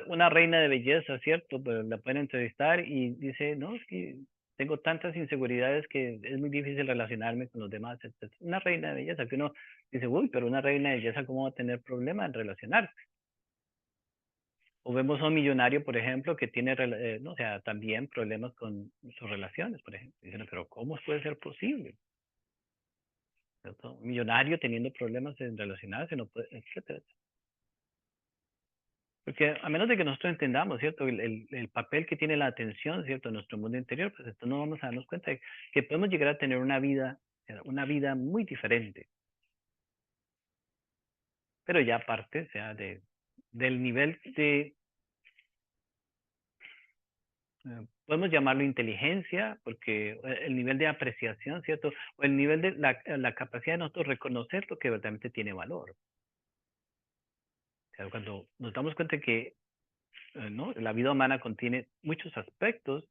una reina de belleza, ¿cierto? Pues la pueden entrevistar y dice, no, es que tengo tantas inseguridades que es muy difícil relacionarme con los demás, etcétera. Una reina de belleza, que uno dice, uy, pero una reina de belleza, ¿cómo va a tener problema en relacionarse? O vemos a un millonario, por ejemplo, que tiene, no, o sea, también problemas con sus relaciones, por ejemplo. Dicen, pero ¿cómo puede ser posible? ¿Cierto? Un millonario teniendo problemas en relacionarse, no puede, etcétera. Porque a menos de que nosotros entendamos, ¿cierto? El papel que tiene la atención, ¿cierto? En nuestro mundo interior, pues esto no vamos a darnos cuenta de que podemos llegar a tener una vida muy diferente. Pero ya aparte, o sea, del nivel de, podemos llamarlo inteligencia, porque el nivel de apreciación, ¿cierto? O el nivel de la capacidad de nosotros reconocer lo que verdaderamente tiene valor. O sea, cuando nos damos cuenta que, ¿no? La vida humana contiene muchos aspectos.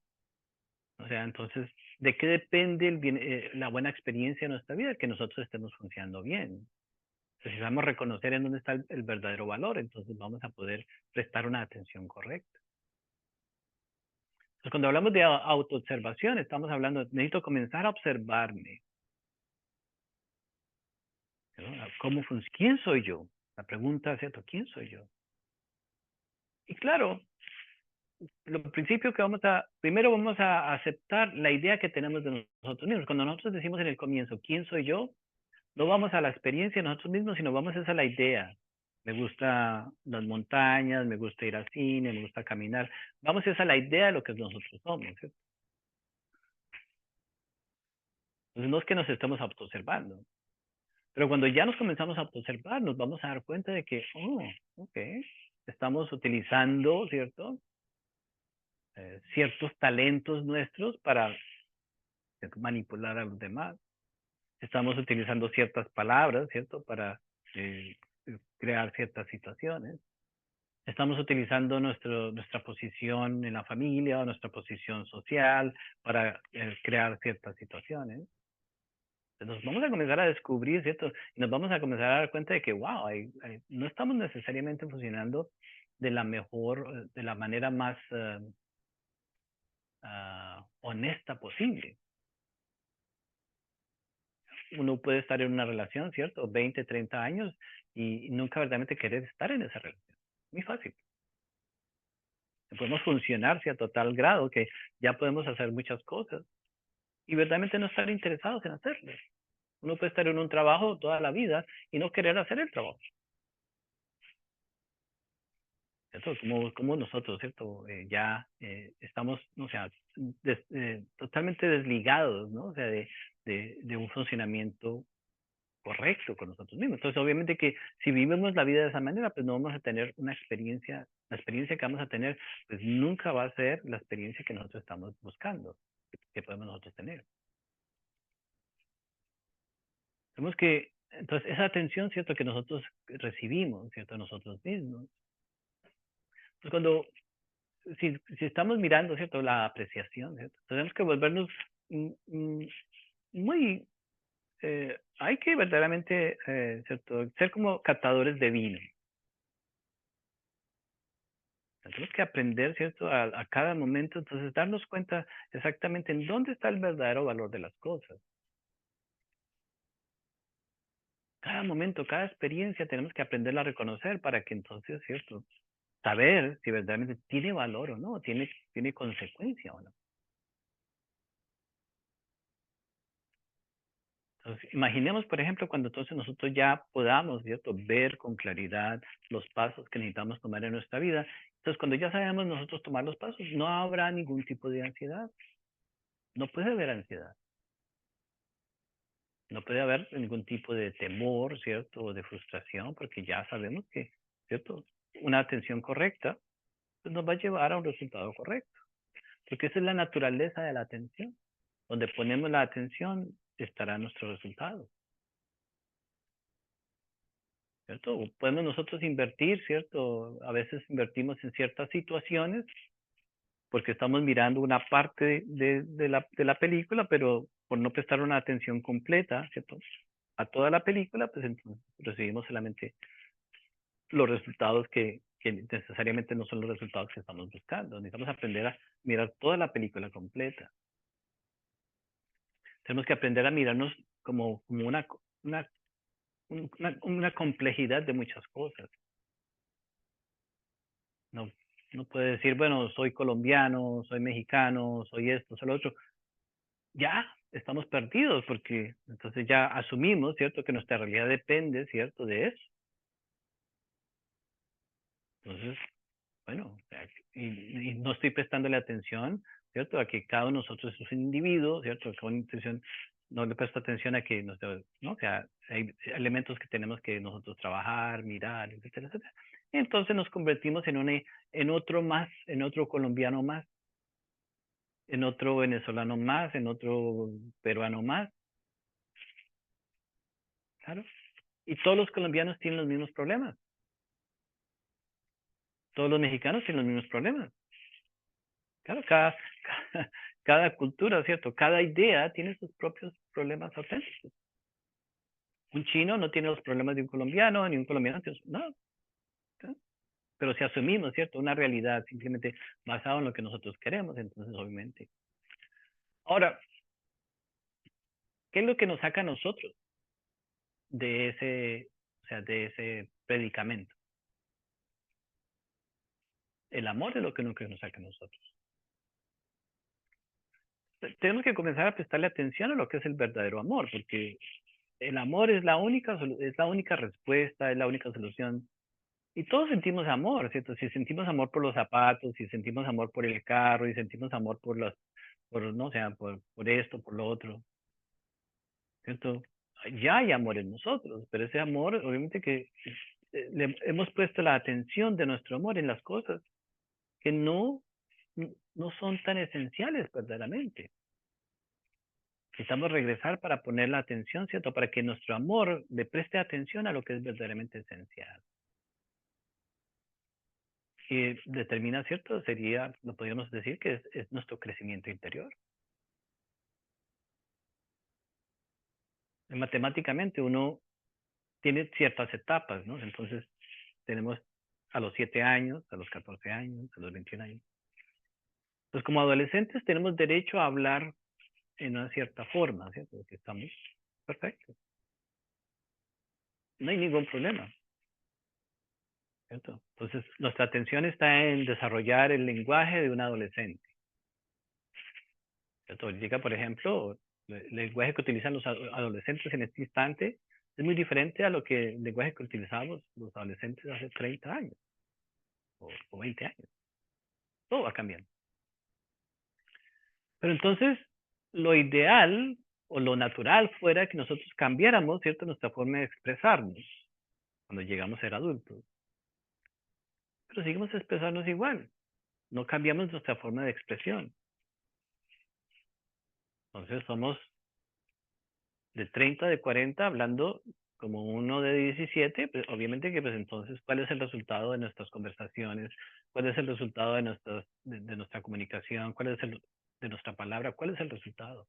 O sea, entonces, ¿de qué depende la buena experiencia de nuestra vida? Que nosotros estemos funcionando bien. Entonces, si sabemos reconocer en dónde está el verdadero valor, entonces vamos a poder prestar una atención correcta. Entonces, cuando hablamos de autoobservación, estamos hablando, necesito comenzar a observarme. ¿No? ¿Quién soy yo? La pregunta, ¿cierto? ¿Quién soy yo? Y claro, lo principio que primero vamos a aceptar la idea que tenemos de nosotros mismos. Cuando nosotros decimos en el comienzo, ¿quién soy yo? No vamos a la experiencia de nosotros mismos, sino vamos a la idea. Me gusta las montañas, me gusta ir al cine, me gusta caminar. Vamos a la idea de lo que nosotros somos. ¿Cierto? Entonces no es que nos estemos autoobservando, pero cuando ya nos comenzamos a autoobservar, nos vamos a dar cuenta de que, oh, ok, estamos utilizando, ¿cierto? Ciertos talentos nuestros para manipular a los demás. Estamos utilizando ciertas palabras, ¿cierto? Para crear ciertas situaciones. Estamos utilizando nuestra posición en la familia o nuestra posición social para crear ciertas situaciones. Nos vamos a comenzar a descubrir, ¿cierto? Y nos vamos a comenzar a dar cuenta de que, wow, no estamos necesariamente funcionando de la mejor, de la manera más honesta posible. Uno puede estar en una relación, ¿cierto? 20, 30 años y nunca verdaderamente querer estar en esa relación. Muy fácil. Podemos funcionar a tal grado que ya podemos hacer muchas cosas y verdaderamente no estar interesados en hacerlo. Uno puede estar en un trabajo toda la vida y no querer hacer el trabajo. ¿Cierto? Como nosotros, ¿cierto? Ya estamos, o sea, totalmente desligados, ¿no? O sea, de un funcionamiento correcto con nosotros mismos. Entonces, obviamente que si vivimos la vida de esa manera, pues no vamos a tener una experiencia, la experiencia que vamos a tener, pues nunca va a ser la experiencia que nosotros estamos buscando, que podemos nosotros tener. Tenemos que, entonces, esa atención, ¿cierto? Que nosotros recibimos, ¿cierto? Nosotros mismos. Pues cuando, si estamos mirando, ¿cierto? La apreciación, ¿cierto? Tenemos que volvernos muy, hay que verdaderamente, ¿cierto? Ser como catadores de vino. Tenemos que aprender, ¿cierto? A cada momento, entonces darnos cuenta exactamente en dónde está el verdadero valor de las cosas. Cada momento, cada experiencia tenemos que aprenderla a reconocer para que entonces, ¿cierto? Saber si verdaderamente tiene valor o no, tiene consecuencia o no. Entonces, imaginemos, por ejemplo, cuando entonces nosotros ya podamos, ¿cierto? Ver con claridad los pasos que necesitamos tomar en nuestra vida. Entonces, cuando ya sabemos nosotros tomar los pasos, no habrá ningún tipo de ansiedad. No puede haber ansiedad. No puede haber ningún tipo de temor, ¿cierto? O de frustración, porque ya sabemos que, ¿cierto? Una atención correcta pues nos va a llevar a un resultado correcto. Porque esa es la naturaleza de la atención. Donde ponemos la atención estará nuestro resultado, ¿cierto? Podemos nosotros invertir, ¿cierto? A veces invertimos en ciertas situaciones porque estamos mirando una parte de la película, pero por no prestar una atención completa, ¿cierto? A toda la película, pues entonces recibimos solamente los resultados que necesariamente no son los resultados que estamos buscando. Necesitamos aprender a mirar toda la película completa. Tenemos que aprender a mirarnos como una, una complejidad de muchas cosas. No, no puede decir, bueno, soy colombiano, soy mexicano, soy esto, soy lo otro. Ya estamos perdidos porque entonces ya asumimos, ¿cierto? Que nuestra realidad depende, ¿cierto? De eso. Entonces, bueno, y no estoy prestándole atención, ¿cierto? A que cada uno de nosotros es un individuo, ¿cierto? Con intención, no le presto atención a que, ¿no? O sea, hay elementos que tenemos que nosotros trabajar, mirar, etcétera, etcétera. Y entonces nos convertimos en otro más, en otro colombiano más, en otro venezolano más, en otro peruano más, claro. Y todos los colombianos tienen los mismos problemas. Todos los mexicanos tienen los mismos problemas. Claro, cada, cada cultura, ¿cierto? Cada idea tiene sus propios problemas auténticos. Un chino no tiene los problemas de un colombiano, ni un colombiano tiene no. ¿Sí? Pero si asumimos, ¿cierto? Una realidad simplemente basada en lo que nosotros queremos, entonces obviamente. Ahora, ¿qué es lo que nos saca a nosotros de ese, o sea, de ese predicamento? El amor es lo que nos saca a nosotros. Tenemos que comenzar a prestarle atención a lo que es el verdadero amor, porque el amor es la única respuesta, es la única solución. Y todos sentimos amor, ¿cierto? Si sentimos amor por los zapatos, si sentimos amor por el carro, y sentimos amor no, o sea, por esto, por lo otro, ¿cierto? Ya hay amor en nosotros, pero ese amor, obviamente que le hemos puesto la atención de nuestro amor en las cosas que no son tan esenciales verdaderamente. Necesitamos regresar para poner la atención, ¿cierto? Para que nuestro amor le preste atención a lo que es verdaderamente esencial. Y determina, ¿cierto? Lo podríamos decir que es nuestro crecimiento interior. Matemáticamente uno tiene ciertas etapas, ¿no? Entonces tenemos a los 7 años, a los 14 años, a los 21 años. Pues como adolescentes tenemos derecho a hablar en una cierta forma, ¿cierto? Que estamos perfectos. No hay ningún problema, ¿cierto? Entonces nuestra atención está en desarrollar el lenguaje de un adolescente. ¿Cierto? Llega, por ejemplo, el lenguaje que utilizan los adolescentes en este instante es muy diferente a lo que el lenguaje que utilizábamos los adolescentes hace 30 años o 20 años. Todo va cambiando. Pero entonces, lo ideal o lo natural fuera que nosotros cambiáramos, ¿cierto?, nuestra forma de expresarnos cuando llegamos a ser adultos. Pero seguimos expresarnos igual. No cambiamos nuestra forma de expresión. Entonces somos de 30, de 40, hablando como uno de 17, pues obviamente que pues entonces, ¿cuál es el resultado de nuestras conversaciones? ¿Cuál es el resultado de nuestra comunicación? ¿Cuál es el de nuestra palabra? ¿Cuál es el resultado?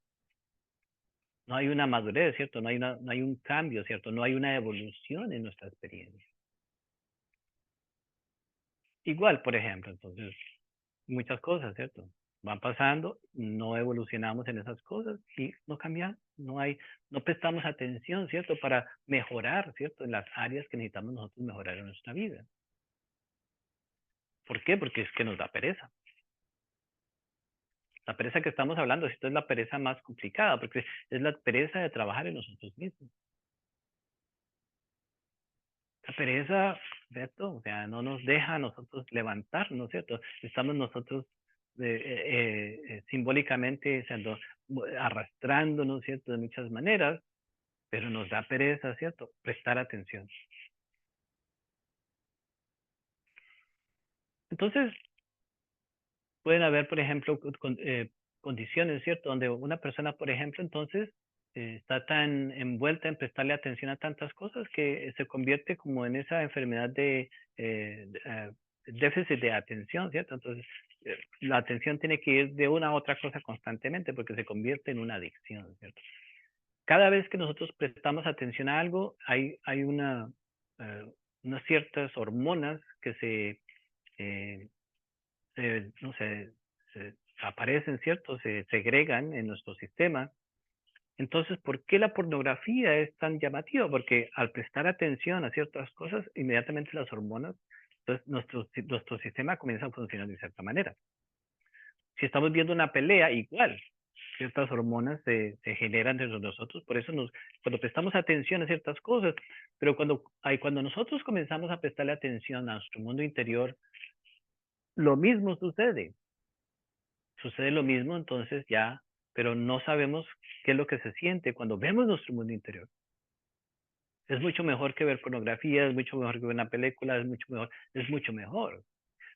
No hay una madurez, ¿cierto? No hay un cambio, ¿cierto? No hay una evolución en nuestra experiencia. igual, por ejemplo, entonces, muchas cosas, ¿cierto? Van pasando, no evolucionamos en esas cosas y no cambiamos, no prestamos atención, ¿cierto? Para mejorar, ¿cierto? En las áreas que necesitamos nosotros mejorar en nuestra vida. ¿Por qué? Porque es que nos da pereza. La pereza que estamos hablando, esto es la pereza más complicada, porque es la pereza de trabajar en nosotros mismos. La pereza, ¿cierto? O sea, no nos deja a nosotros levantarnos, ¿cierto? Estamos nosotros simbólicamente siendo, arrastrándonos, ¿cierto? De muchas maneras, pero nos da pereza, ¿cierto? Prestar atención. Entonces, pueden haber, por ejemplo, condiciones, ¿cierto? Donde una persona, por ejemplo, entonces está tan envuelta en prestarle atención a tantas cosas que se convierte como en esa enfermedad de déficit de atención, ¿cierto? Entonces, la atención tiene que ir de una a otra cosa constantemente porque se convierte en una adicción, ¿cierto? Cada vez que nosotros prestamos atención a algo, hay eh, unas ciertas hormonas que eh, no sé, se aparecen, ¿cierto? Se segregan en nuestro sistema. Entonces, ¿por qué la pornografía es tan llamativa? Porque al prestar atención a ciertas cosas, inmediatamente las hormonas, entonces nuestro sistema comienza a funcionar de cierta manera. Si estamos viendo una pelea, igual, ciertas hormonas se generan dentro de nosotros, por eso cuando prestamos atención a ciertas cosas, pero cuando nosotros comenzamos a prestarle atención a nuestro mundo interior, lo mismo sucede lo mismo, entonces ya, pero no sabemos qué es lo que se siente cuando vemos nuestro mundo interior. Es mucho mejor que ver pornografía, es mucho mejor que ver una película, es mucho mejor.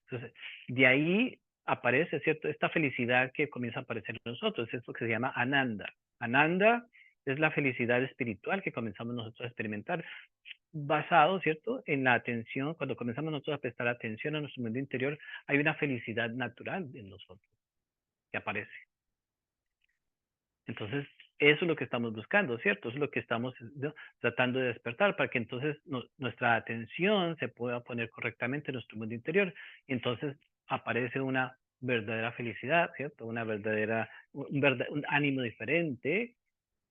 Entonces, de ahí aparece, ¿cierto? Esta felicidad que comienza a aparecer en nosotros, es lo que se llama Ananda. Ananda es la felicidad espiritual que comenzamos nosotros a experimentar, basado, ¿cierto? En la atención, cuando comenzamos nosotros a prestar atención a nuestro mundo interior, hay una felicidad natural en nosotros que aparece. Entonces, eso es lo que estamos buscando, ¿cierto? Eso es lo que estamos, ¿no?, tratando de despertar para que entonces nuestra atención se pueda poner correctamente en nuestro mundo interior. Y entonces aparece una verdadera felicidad, ¿cierto? Un ánimo diferente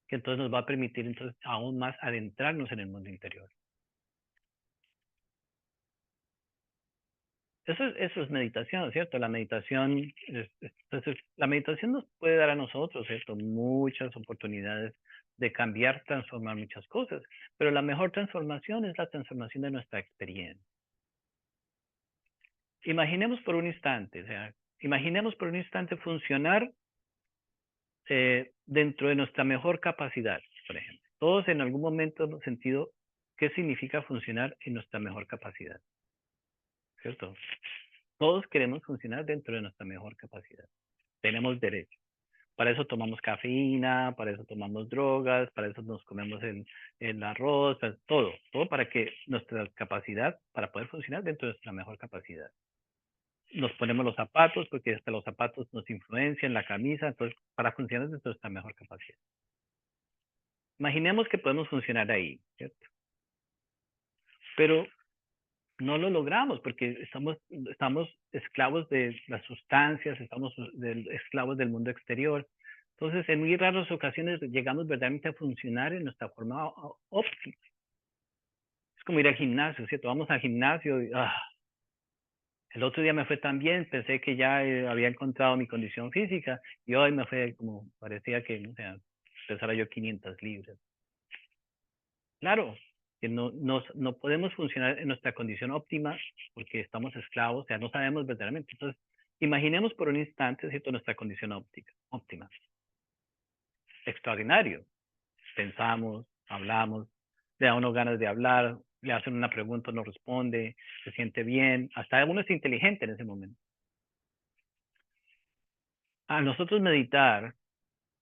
que entonces nos va a permitir entonces aún más adentrarnos en el mundo interior. Eso es meditación, ¿cierto? La meditación, entonces, la meditación nos puede dar a nosotros, ¿cierto? Muchas oportunidades de cambiar, transformar muchas cosas, pero la mejor transformación es la transformación de nuestra experiencia. Imaginemos por un instante, o sea, imaginemos por un instante funcionar dentro de nuestra mejor capacidad, por ejemplo. Todos en algún momento hemos sentido qué significa funcionar en nuestra mejor capacidad, ¿cierto? Todos queremos funcionar dentro de nuestra mejor capacidad. Tenemos derecho. Para eso tomamos cafeína, para eso tomamos drogas, para eso nos comemos el arroz, todo para que nuestra capacidad, para poder funcionar dentro de nuestra mejor capacidad. Nos ponemos los zapatos porque hasta los zapatos nos influencian, la camisa, entonces para funcionar dentro de nuestra mejor capacidad. Imaginemos que podemos funcionar ahí, ¿cierto? Pero no lo logramos porque estamos esclavos de las sustancias, estamos esclavos del mundo exterior. Entonces, en muy raras ocasiones llegamos verdaderamente a funcionar en nuestra forma óptima. Es como ir al gimnasio, ¿cierto? Vamos al gimnasio y el otro día me fue tan bien, pensé que ya había encontrado mi condición física y hoy me fue como, parecía que, o sea, pesara yo 500 libras. Claro, que no podemos funcionar en nuestra condición óptima porque estamos esclavos, o sea, no sabemos verdaderamente. Entonces, imaginemos por un instante, ¿cierto?, nuestra condición óptima. Extraordinario. Pensamos, hablamos, le da uno ganas de hablar, le hacen una pregunta, no responde, se siente bien, hasta uno es inteligente en ese momento. Al nosotros meditar,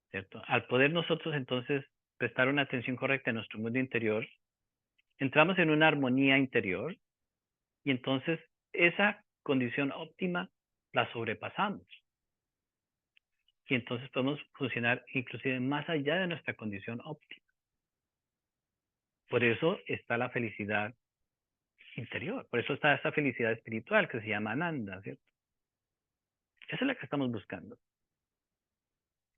¿cierto?, al poder nosotros entonces prestar una atención correcta en nuestro mundo interior, entramos en una armonía interior y entonces esa condición óptima la sobrepasamos. Y entonces podemos funcionar inclusive más allá de nuestra condición óptima. Por eso está la felicidad interior. Por eso está esa felicidad espiritual que se llama Ananda, ¿cierto? Esa es la que estamos buscando.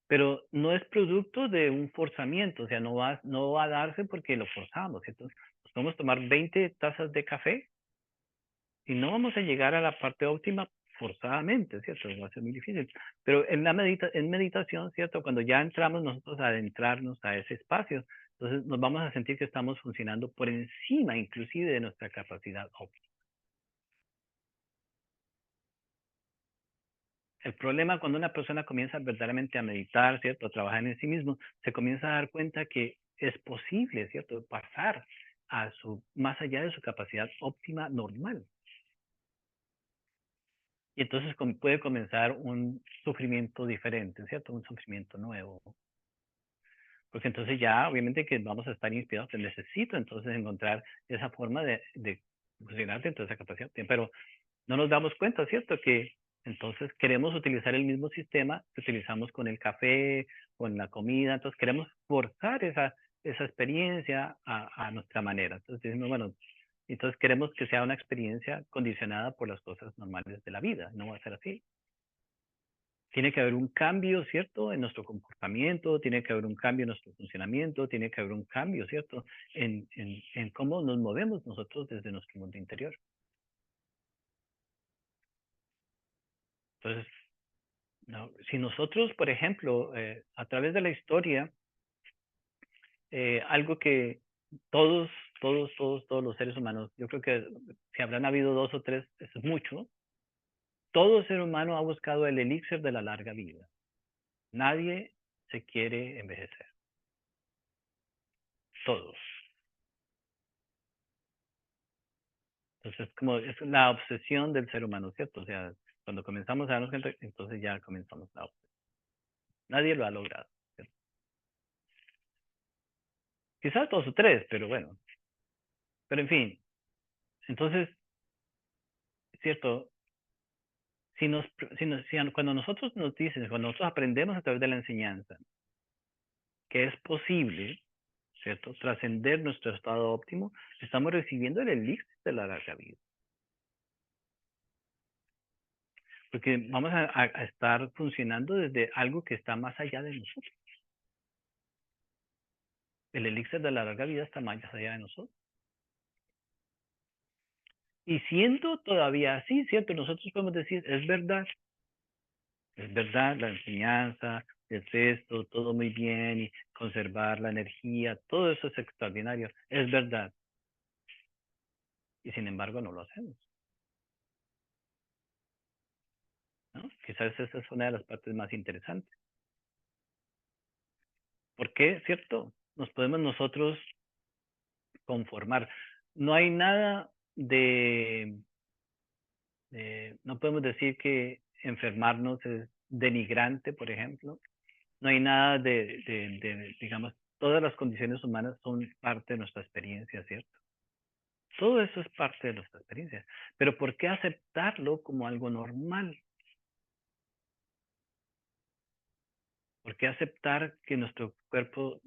Pero no es producto de un forzamiento, o sea, no va a darse porque lo forzamos, ¿cierto? Nos podemos tomar 20 tazas de café y no vamos a llegar a la parte óptima forzadamente, ¿cierto? Va a ser muy difícil. Pero en meditación, ¿cierto? Cuando ya entramos nosotros a adentrarnos a ese espacio, entonces nos vamos a sentir que estamos funcionando por encima inclusive de nuestra capacidad óptima. El problema cuando una persona comienza verdaderamente a meditar, ¿cierto? A trabajar en sí mismo, se comienza a dar cuenta que es posible, ¿cierto? Pasar más allá de su capacidad óptima normal. Y entonces puede comenzar un sufrimiento diferente, ¿cierto? Un sufrimiento nuevo. Porque entonces ya, obviamente que vamos a estar inspirados, que necesito entonces encontrar esa forma de funcionar dentro de esa capacidad. Pero no nos damos cuenta, ¿cierto? Que entonces queremos utilizar el mismo sistema que utilizamos con el café, con la comida, entonces queremos forzar esa experiencia a nuestra manera. Entonces decimos, bueno, entonces queremos que sea una experiencia condicionada por las cosas normales de la vida, no va a ser así. Tiene que haber un cambio, ¿cierto? En nuestro comportamiento, tiene que haber un cambio en nuestro funcionamiento, tiene que haber un cambio, ¿cierto? En cómo nos movemos nosotros desde nuestro mundo interior. Entonces, no, si nosotros, por ejemplo, a través de la historia, algo que todos, todos los seres humanos, yo creo que si habrán habido dos o tres, eso es mucho, todo ser humano ha buscado el elixir de la larga vida. Nadie se quiere envejecer. Todos. Entonces, como es la obsesión del ser humano, ¿cierto? O sea, cuando comenzamos a darnos cuenta, entonces ya comenzamos la obsesión. Nadie lo ha logrado, ¿cierto? Quizás dos o tres, pero bueno. Pero en fin, entonces, ¿cierto? Cuando nosotros nos dicen, cuando nosotros aprendemos a través de la enseñanza que es posible, ¿cierto? Trascender nuestro estado óptimo, estamos recibiendo el elixir de la larga vida. Porque vamos a estar funcionando desde algo que está más allá de nosotros. El elixir de la larga vida está más allá de nosotros. Y siendo todavía así, ¿cierto? Nosotros podemos decir, es verdad, la enseñanza, el esto, todo muy bien, y conservar la energía, todo eso es extraordinario, es verdad. Y sin embargo no lo hacemos, ¿no? Quizás esa es una de las partes más interesantes. ¿Por qué, cierto? Nos podemos nosotros conformar. No hay nada no podemos decir que enfermarnos es denigrante, por ejemplo. No hay nada digamos, todas las condiciones humanas son parte de nuestra experiencia, ¿cierto? Todo eso es parte de nuestra experiencia. Pero ¿por qué aceptarlo como algo normal? ¿Por qué aceptar que nuestro cuerpo,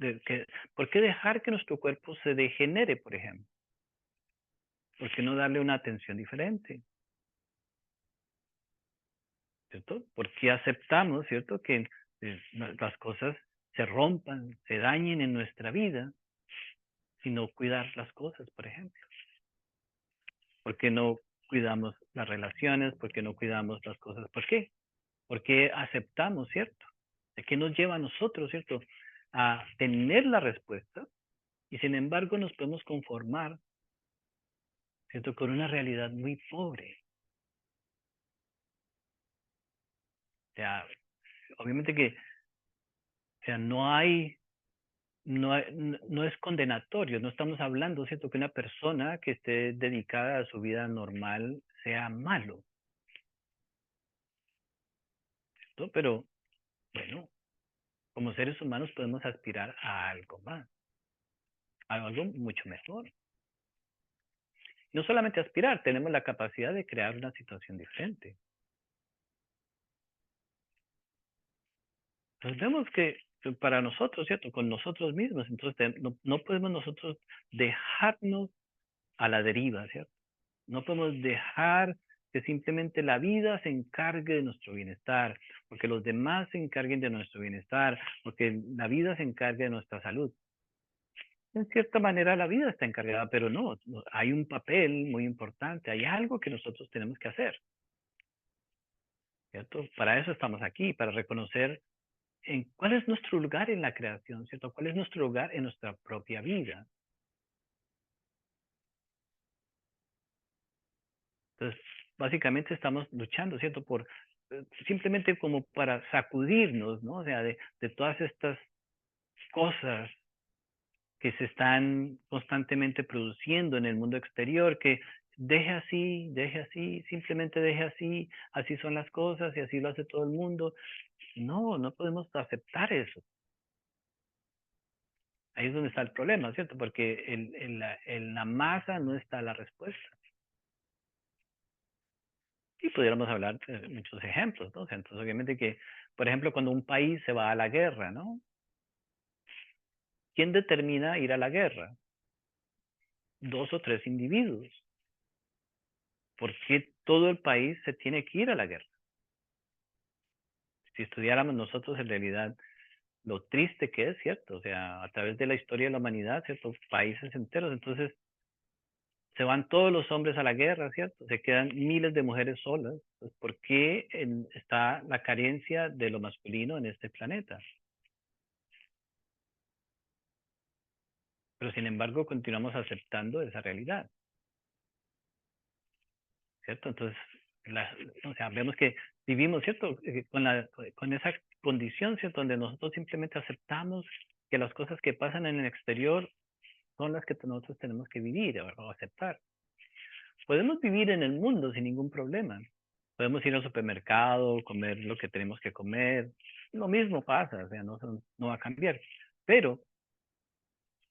por qué dejar que nuestro cuerpo se degenere, por ejemplo? ¿Por qué no darle una atención diferente? ¿Cierto? ¿Por qué aceptamos, cierto, que las cosas se rompan, se dañen en nuestra vida, si no cuidar las cosas, por ejemplo? ¿Por qué no cuidamos las relaciones? ¿Por qué no cuidamos las cosas? ¿Por qué? ¿Por qué aceptamos, cierto? ¿De qué nos lleva a nosotros, cierto? A tener la respuesta y sin embargo nos podemos conformar, cierto, con una realidad muy pobre. O sea, obviamente que, o sea, no es condenatorio, no estamos hablando, ¿cierto? Que una persona que esté dedicada a su vida normal sea malo, ¿cierto? Pero, bueno, como seres humanos podemos aspirar a algo más, a algo mucho mejor. No solamente aspirar, tenemos la capacidad de crear una situación diferente. Entonces vemos que para nosotros, ¿cierto? Con nosotros mismos, entonces no podemos nosotros dejarnos a la deriva, ¿cierto? No podemos dejar que simplemente la vida se encargue de nuestro bienestar, porque los demás se encarguen de nuestro bienestar, porque la vida se encargue de nuestra salud. En cierta manera la vida está encargada, pero no, hay un papel muy importante, hay algo que nosotros tenemos que hacer, ¿cierto? Para eso estamos aquí, para reconocer cuál es nuestro lugar en la creación, ¿cierto? ¿Cuál es nuestro lugar en nuestra propia vida? Entonces, básicamente estamos luchando, ¿cierto? Por simplemente como para sacudirnos, ¿no? O sea, de todas estas cosas que se están constantemente produciendo en el mundo exterior, que deje así, simplemente deje así, así son las cosas y así lo hace todo el mundo. No, no podemos aceptar eso. Ahí es donde está el problema, ¿cierto? Porque en la masa no está la respuesta. Y pudiéramos hablar de muchos ejemplos, ¿no? O sea, entonces, obviamente que, por ejemplo, cuando un país se va a la guerra, ¿no? ¿Quién determina ir a la guerra? Dos o tres individuos. ¿Por qué todo el país se tiene que ir a la guerra? Si estudiáramos nosotros en realidad lo triste que es, ¿cierto? O sea, a través de la historia de la humanidad, ¿cierto? Países enteros, entonces se van todos los hombres a la guerra, ¿cierto? Se quedan miles de mujeres solas. Pues, ¿por qué está la carencia de lo masculino en este planeta? Pero sin embargo continuamos aceptando esa realidad, ¿cierto? Entonces, o sea, vemos que vivimos, ¿cierto? Con esa condición, ¿cierto? Donde nosotros simplemente aceptamos que las cosas que pasan en el exterior son las que nosotros tenemos que vivir o aceptar. Podemos vivir en el mundo sin ningún problema. Podemos ir al supermercado, comer lo que tenemos que comer. Lo mismo pasa, o sea, no va a cambiar. Pero,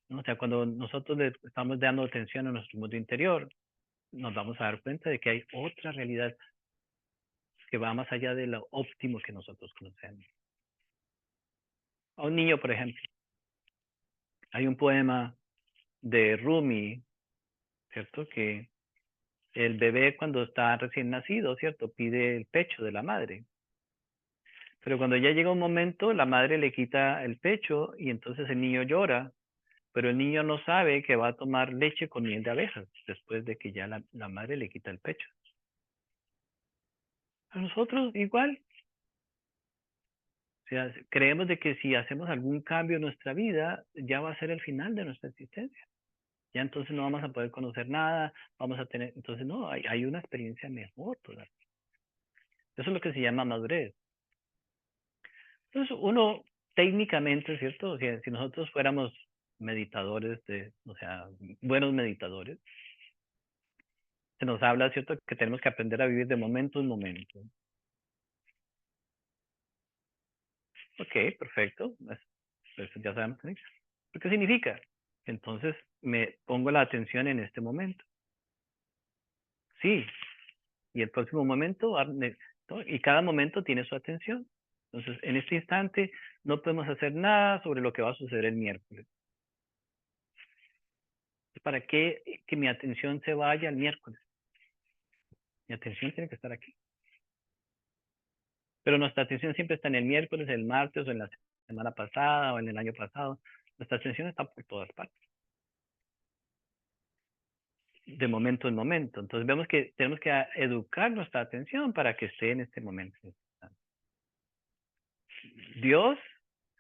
¿no? O sea, cuando nosotros le estamos dando atención a nuestro mundo interior, nos vamos a dar cuenta de que hay otra realidad que va más allá de lo óptimo que nosotros conocemos. A un niño, por ejemplo, hay un poema de Rumi, ¿cierto? Que el bebé cuando está recién nacido, ¿cierto? Pide el pecho de la madre. Pero cuando ya llega un momento, la madre le quita el pecho y entonces el niño llora, pero el niño no sabe que va a tomar leche con miel de abejas después de que ya la madre le quita el pecho. A nosotros igual. O sea, creemos de que si hacemos algún cambio en nuestra vida, ya va a ser el final de nuestra existencia. Ya entonces no vamos a poder conocer nada, vamos a tener, entonces no, hay una experiencia mejor todavía. Eso es lo que se llama madurez. Entonces uno técnicamente, ¿cierto? O sea, si nosotros fuéramos meditadores, o sea, buenos meditadores, se nos habla, ¿cierto? Que tenemos que aprender a vivir de momento en momento. Ok, perfecto. Pues ya sabemos qué significa. ¿Qué significa? Entonces me pongo la atención en este momento. Sí, y el próximo momento, ¿no? Y cada momento tiene su atención. Entonces, en este instante no podemos hacer nada sobre lo que va a suceder el miércoles. ¿Para qué que mi atención se vaya al miércoles? Mi atención tiene que estar aquí. Pero nuestra atención siempre está en el miércoles, el martes, o en la semana pasada, o en el año pasado. Nuestra atención está por todas partes, de momento en momento. Entonces vemos que tenemos que educar nuestra atención para que esté en este momento. Dios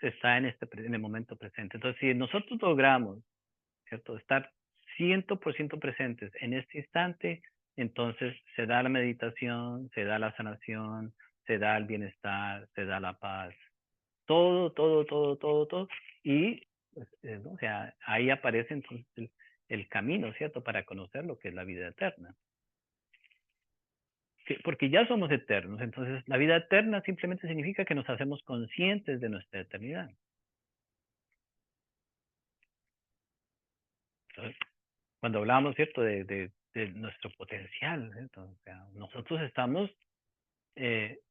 está en el momento presente. Entonces, si nosotros logramos, ¿cierto?, estar 100% presentes en este instante, entonces se da la meditación, se da la sanación, se da el bienestar, se da la paz. Todo, todo, todo, todo, todo. Y, pues, ¿no? O sea, ahí aparece entonces el camino, ¿cierto?, para conocer lo que es la vida eterna. Porque ya somos eternos, entonces la vida eterna simplemente significa que nos hacemos conscientes de nuestra eternidad. Entonces, cuando hablamos, ¿cierto?, de nuestro potencial, ¿cierto? O sea, nosotros estamos eh,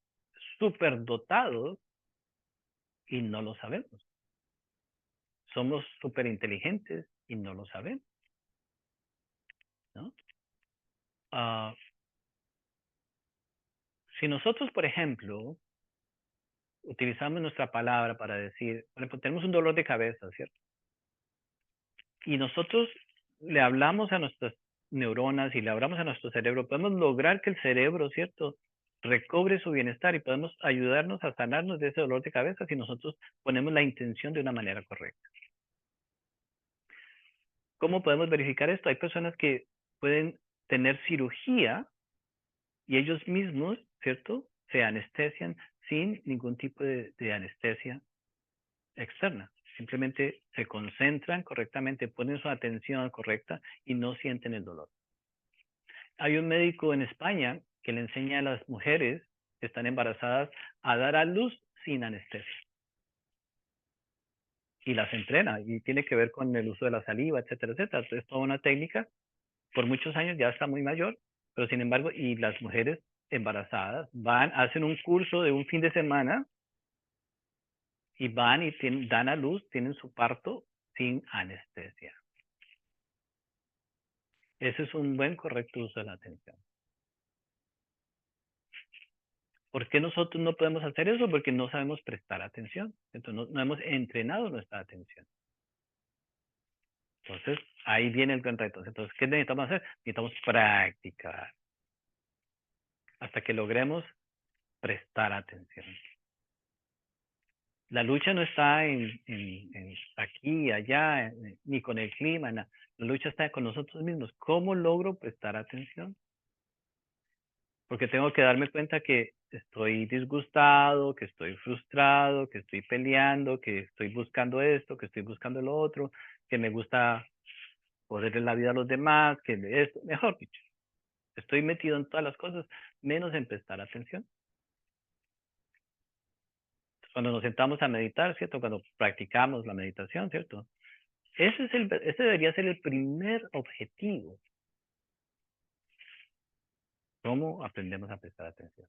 súper dotados y no lo sabemos. Somos súper inteligentes y no lo sabemos, ¿no? ah, si nosotros, por ejemplo, utilizamos nuestra palabra para decir, por ejemplo, tenemos un dolor de cabeza, ¿cierto? Y nosotros le hablamos a nuestras neuronas y le hablamos a nuestro cerebro, podemos lograr que el cerebro, ¿cierto?, recobre su bienestar y podemos ayudarnos a sanarnos de ese dolor de cabeza si nosotros ponemos la intención de una manera correcta. ¿Cómo podemos verificar esto? Hay personas que pueden tener cirugía y ellos mismos, ¿cierto?, se anestesian sin ningún tipo de anestesia externa. Simplemente se concentran correctamente, ponen su atención correcta y no sienten el dolor. Hay un médico en España que le enseña a las mujeres que están embarazadas a dar a luz sin anestesia. Y las entrena y tiene que ver con el uso de la saliva, etcétera, etcétera. Es toda una técnica. Por muchos años ya está muy mayor, pero sin embargo, y las mujeres embarazadas hacen un curso de un fin de semana y van y dan a luz, tienen su parto sin anestesia. Ese es un buen, correcto uso de la atención. ¿Por qué nosotros no podemos hacer eso? Porque no sabemos prestar atención. Entonces, no hemos entrenado nuestra atención. Entonces, ahí viene el gran reto. Entonces, ¿qué necesitamos hacer? Necesitamos practicar hasta que logremos prestar atención. La lucha no está en aquí, allá, ni con el clima. La lucha está con nosotros mismos. ¿Cómo logro prestar atención? Porque tengo que darme cuenta que estoy disgustado, que estoy frustrado, que estoy peleando, que estoy buscando esto, que estoy buscando lo otro, que me gusta joderle la vida a los demás, que esto, mejor dicho, estoy metido en todas las cosas, menos en prestar atención. Cuando nos sentamos a meditar, ¿cierto? Cuando practicamos la meditación, ¿cierto? Ese debería ser el primer objetivo. ¿Cómo aprendemos a prestar atención?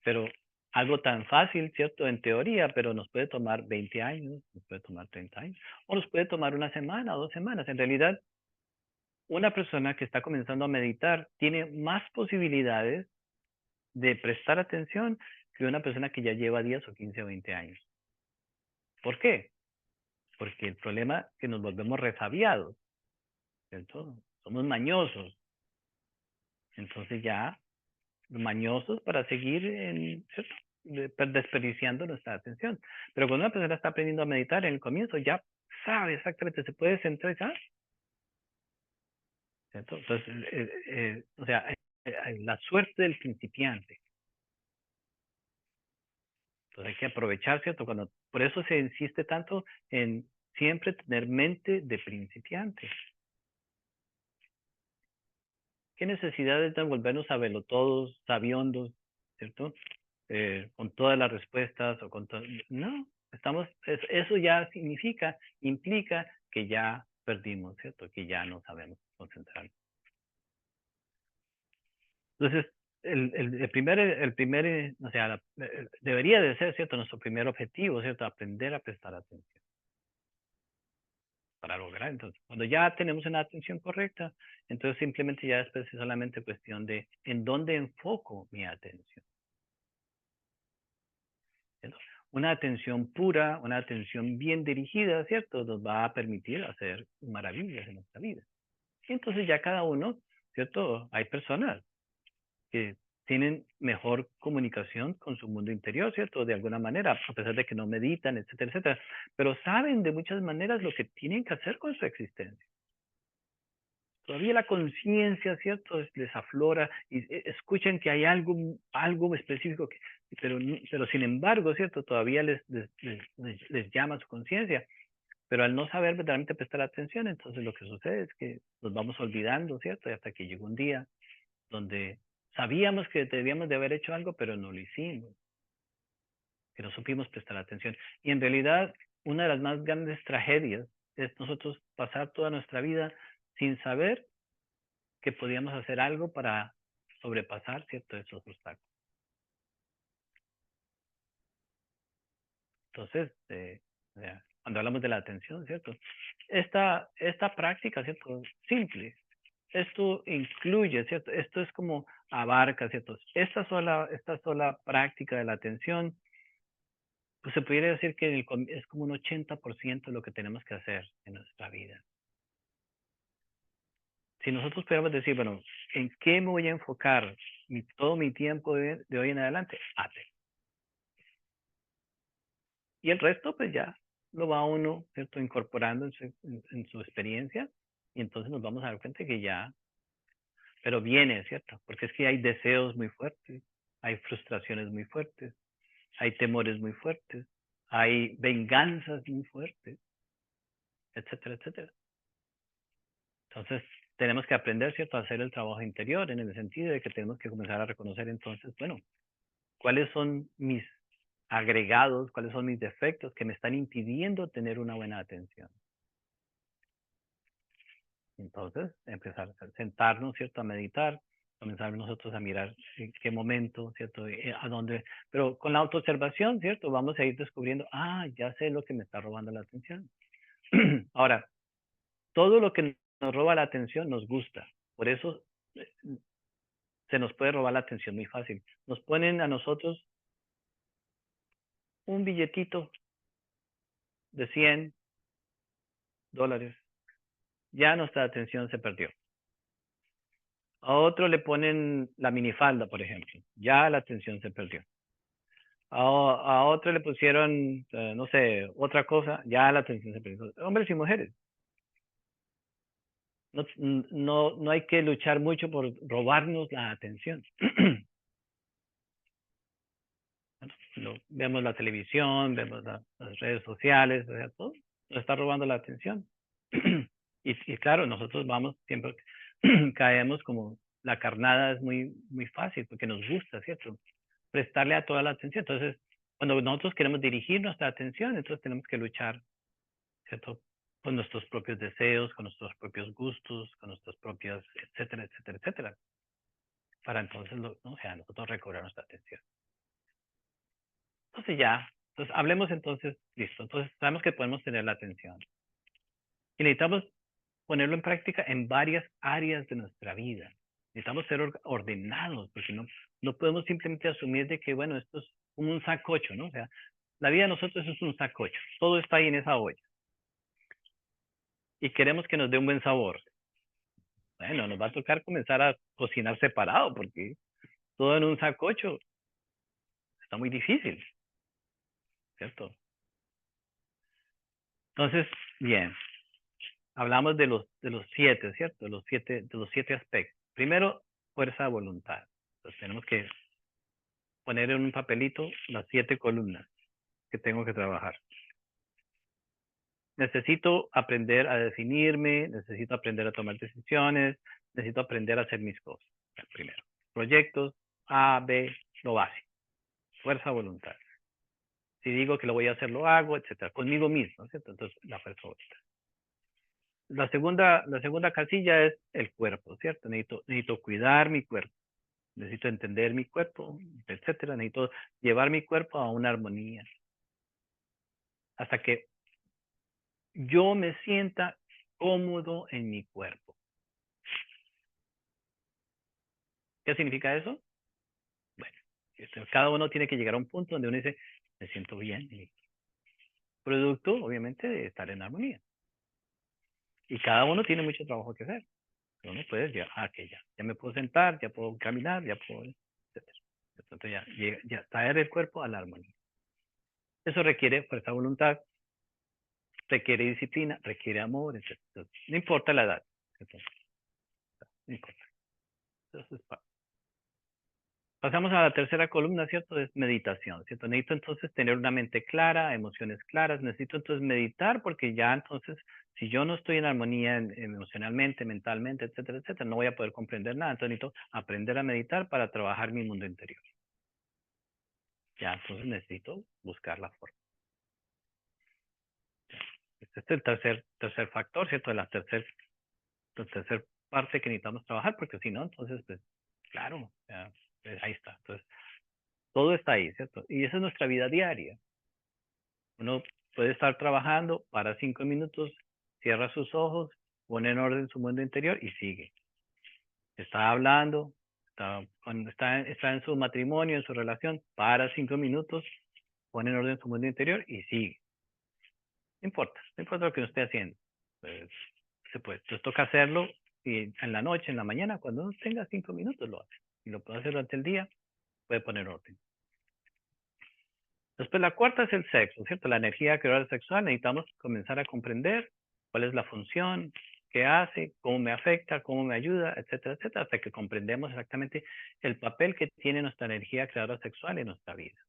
Pero algo tan fácil, ¿cierto? En teoría, pero nos puede tomar 20 años, nos puede tomar 30 años, o nos puede tomar una semana o 2 semanas. En realidad, una persona que está comenzando a meditar tiene más posibilidades de prestar atención que una persona que ya lleva 10 o 15 o 20 años. ¿Por qué? Porque el problema es que nos volvemos resabiados, ¿cierto? Somos mañosos. Entonces ya mañosos para seguir ¿cierto? Desperdiciando nuestra atención. Pero cuando una persona está aprendiendo a meditar en el comienzo, ya sabe exactamente, se puede centrar, ¿sabes? ¿Cierto? Entonces, o sea, la suerte del principiante. Entonces hay que aprovechar, ¿cierto? Por eso se insiste tanto en siempre tener mente de principiante. ¿Qué necesidad es de volvernos todos sabiondos, ¿cierto? Con todas las respuestas o con todo. No, eso ya implica que ya perdimos, ¿cierto? Que ya no sabemos concentrar. Entonces, o sea, debería de ser, ¿cierto? Nuestro primer objetivo, ¿cierto? Aprender a prestar atención para lograr. Entonces, cuando ya tenemos una atención correcta, entonces simplemente ya después es solamente cuestión de en dónde enfoco mi atención. ¿Cierto? Una atención pura, una atención bien dirigida, ¿cierto? Nos va a permitir hacer maravillas en nuestra vida. Y entonces ya cada uno, ¿cierto? Hay personas que tienen mejor comunicación con su mundo interior, ¿cierto? De alguna manera, a pesar de que no meditan, etcétera, etcétera. Pero saben de muchas maneras lo que tienen que hacer con su existencia. Todavía la conciencia, ¿cierto? Les aflora y escuchan que hay algo específico, pero sin embargo, ¿cierto? Todavía les llama su conciencia. Pero al no saber verdaderamente prestar atención, entonces lo que sucede es que nos vamos olvidando, ¿cierto? Y hasta que llegó un día donde sabíamos que debíamos de haber hecho algo, pero no lo hicimos, que no supimos prestar atención. Y en realidad, una de las más grandes tragedias es nosotros pasar toda nuestra vida sin saber que podíamos hacer algo para sobrepasar, ¿cierto?, esos obstáculos. Entonces, cuando hablamos de la atención, ¿cierto? Esta práctica, ¿cierto? Simple, esto incluye, ¿cierto? Esto es como abarca, ¿cierto? Esta sola práctica de la atención, pues se pudiera decir que es como un 80% de lo que tenemos que hacer en nuestra vida. Si nosotros pudiéramos decir, bueno, ¿en qué me voy a enfocar todo mi tiempo de hoy en adelante? Y el resto, pues ya lo va uno, ¿cierto? Incorporando en su experiencia y entonces nos vamos a dar cuenta que ya, pero viene, ¿cierto? Porque es que hay deseos muy fuertes, hay frustraciones muy fuertes, hay temores muy fuertes, hay venganzas muy fuertes, etcétera, etcétera. Entonces, tenemos que aprender, ¿cierto?, a hacer el trabajo interior en el sentido de que tenemos que comenzar a reconocer entonces, bueno, cuáles son mis agregados, cuáles son mis defectos que me están impidiendo tener una buena atención. Entonces, empezar a sentarnos, ¿cierto?, a meditar, comenzar nosotros a mirar en qué momento, ¿cierto?, a dónde, pero con la autoobservación, ¿cierto?, vamos a ir descubriendo, ya sé lo que me está robando la atención. Ahora, todo lo que nos roba la atención nos gusta, por eso se nos puede robar la atención muy fácil. Nos ponen a nosotros un billetito de $100, ya nuestra atención se perdió. A otro le ponen la minifalda, por ejemplo, ya la atención se perdió. A otro le pusieron, no sé, otra cosa, ya la atención se perdió. Hombres y mujeres. No hay que luchar mucho por robarnos la atención. Vemos la televisión, vemos las redes sociales, o sea, todo nos está robando la atención. Y claro, nosotros vamos siempre, caemos como la carnada es muy, muy fácil porque nos gusta, ¿cierto? Prestarle a toda la atención. Entonces, cuando nosotros queremos dirigir nuestra atención, entonces tenemos que luchar, ¿cierto? Con nuestros propios deseos, con nuestros propios gustos, con nuestros propios, etcétera, etcétera, etcétera. Para entonces, ¿no? O sea, nosotros recobrar nuestra atención. Entonces ya, entonces hablemos entonces, listo. Entonces sabemos que podemos tener la atención. Y necesitamos ponerlo en práctica en varias áreas de nuestra vida. Necesitamos ser ordenados, porque no podemos simplemente asumir de que, bueno, esto es como un sacocho, ¿no? O sea, la vida de nosotros es un sacocho. Todo está ahí en esa olla. Y queremos que nos dé un buen sabor. Bueno, nos va a tocar comenzar a cocinar separado, porque todo en un sacocho está muy difícil, ¿cierto? Entonces, bien, hablamos de los 7, ¿cierto? De los siete aspectos. Primero, fuerza de voluntad. Entonces tenemos que poner en un papelito las 7 columnas que tengo que trabajar. Necesito aprender a definirme, necesito aprender a tomar decisiones, necesito aprender a hacer mis cosas. Primero, proyectos, A, B, lo básico. Fuerza de voluntad. Si digo que lo voy a hacer, lo hago, etcétera. Conmigo mismo, ¿cierto? Entonces, la fuerza de voluntad. La segunda casilla es el cuerpo, ¿cierto? Necesito cuidar mi cuerpo, necesito entender mi cuerpo, etcétera. Necesito llevar mi cuerpo a una armonía hasta que yo me sienta cómodo en mi cuerpo. ¿Qué significa eso? Bueno, cada uno tiene que llegar a un punto donde uno dice, me siento bien. Producto, obviamente, de estar en armonía. Y cada uno tiene mucho trabajo que hacer. Uno puede decir, que ya me puedo sentar, ya puedo caminar, ya puedo, etcétera. Entonces ya traer el cuerpo a la armonía. Eso requiere fuerza de voluntad, requiere disciplina, requiere amor, etc. No importa la edad. Entonces, no importa. Entonces, pasamos a la tercera columna, ¿cierto? Es meditación, ¿cierto? Necesito entonces tener una mente clara, emociones claras. Necesito entonces meditar porque ya entonces, si yo no estoy en armonía emocionalmente, mentalmente, etcétera, etcétera, no voy a poder comprender nada. Entonces necesito aprender a meditar para trabajar mi mundo interior. Ya, entonces necesito buscar la forma. Este es el tercer factor, ¿cierto? La tercer parte que necesitamos trabajar, porque si no, entonces, pues, claro, ya, pues, ahí está. Entonces, todo está ahí, ¿cierto? Y esa es nuestra vida diaria. Uno puede estar trabajando, para 5 minutos, cierra sus ojos, pone en orden su mundo interior y sigue. Está hablando, cuando está en su matrimonio, en su relación, para 5 minutos, pone en orden su mundo interior y sigue. No importa lo que esté haciendo. Pues, se puede. Entonces toca hacerlo y en la noche, en la mañana, cuando uno tenga 5 minutos lo hace. Y lo puede hacer durante el día, puede poner orden. Después la cuarta es el sexo, ¿cierto? La energía creadora sexual. Necesitamos comenzar a comprender cuál es la función, qué hace, cómo me afecta, cómo me ayuda, etcétera, etcétera, hasta que comprendemos exactamente el papel que tiene nuestra energía creadora sexual en nuestra vida.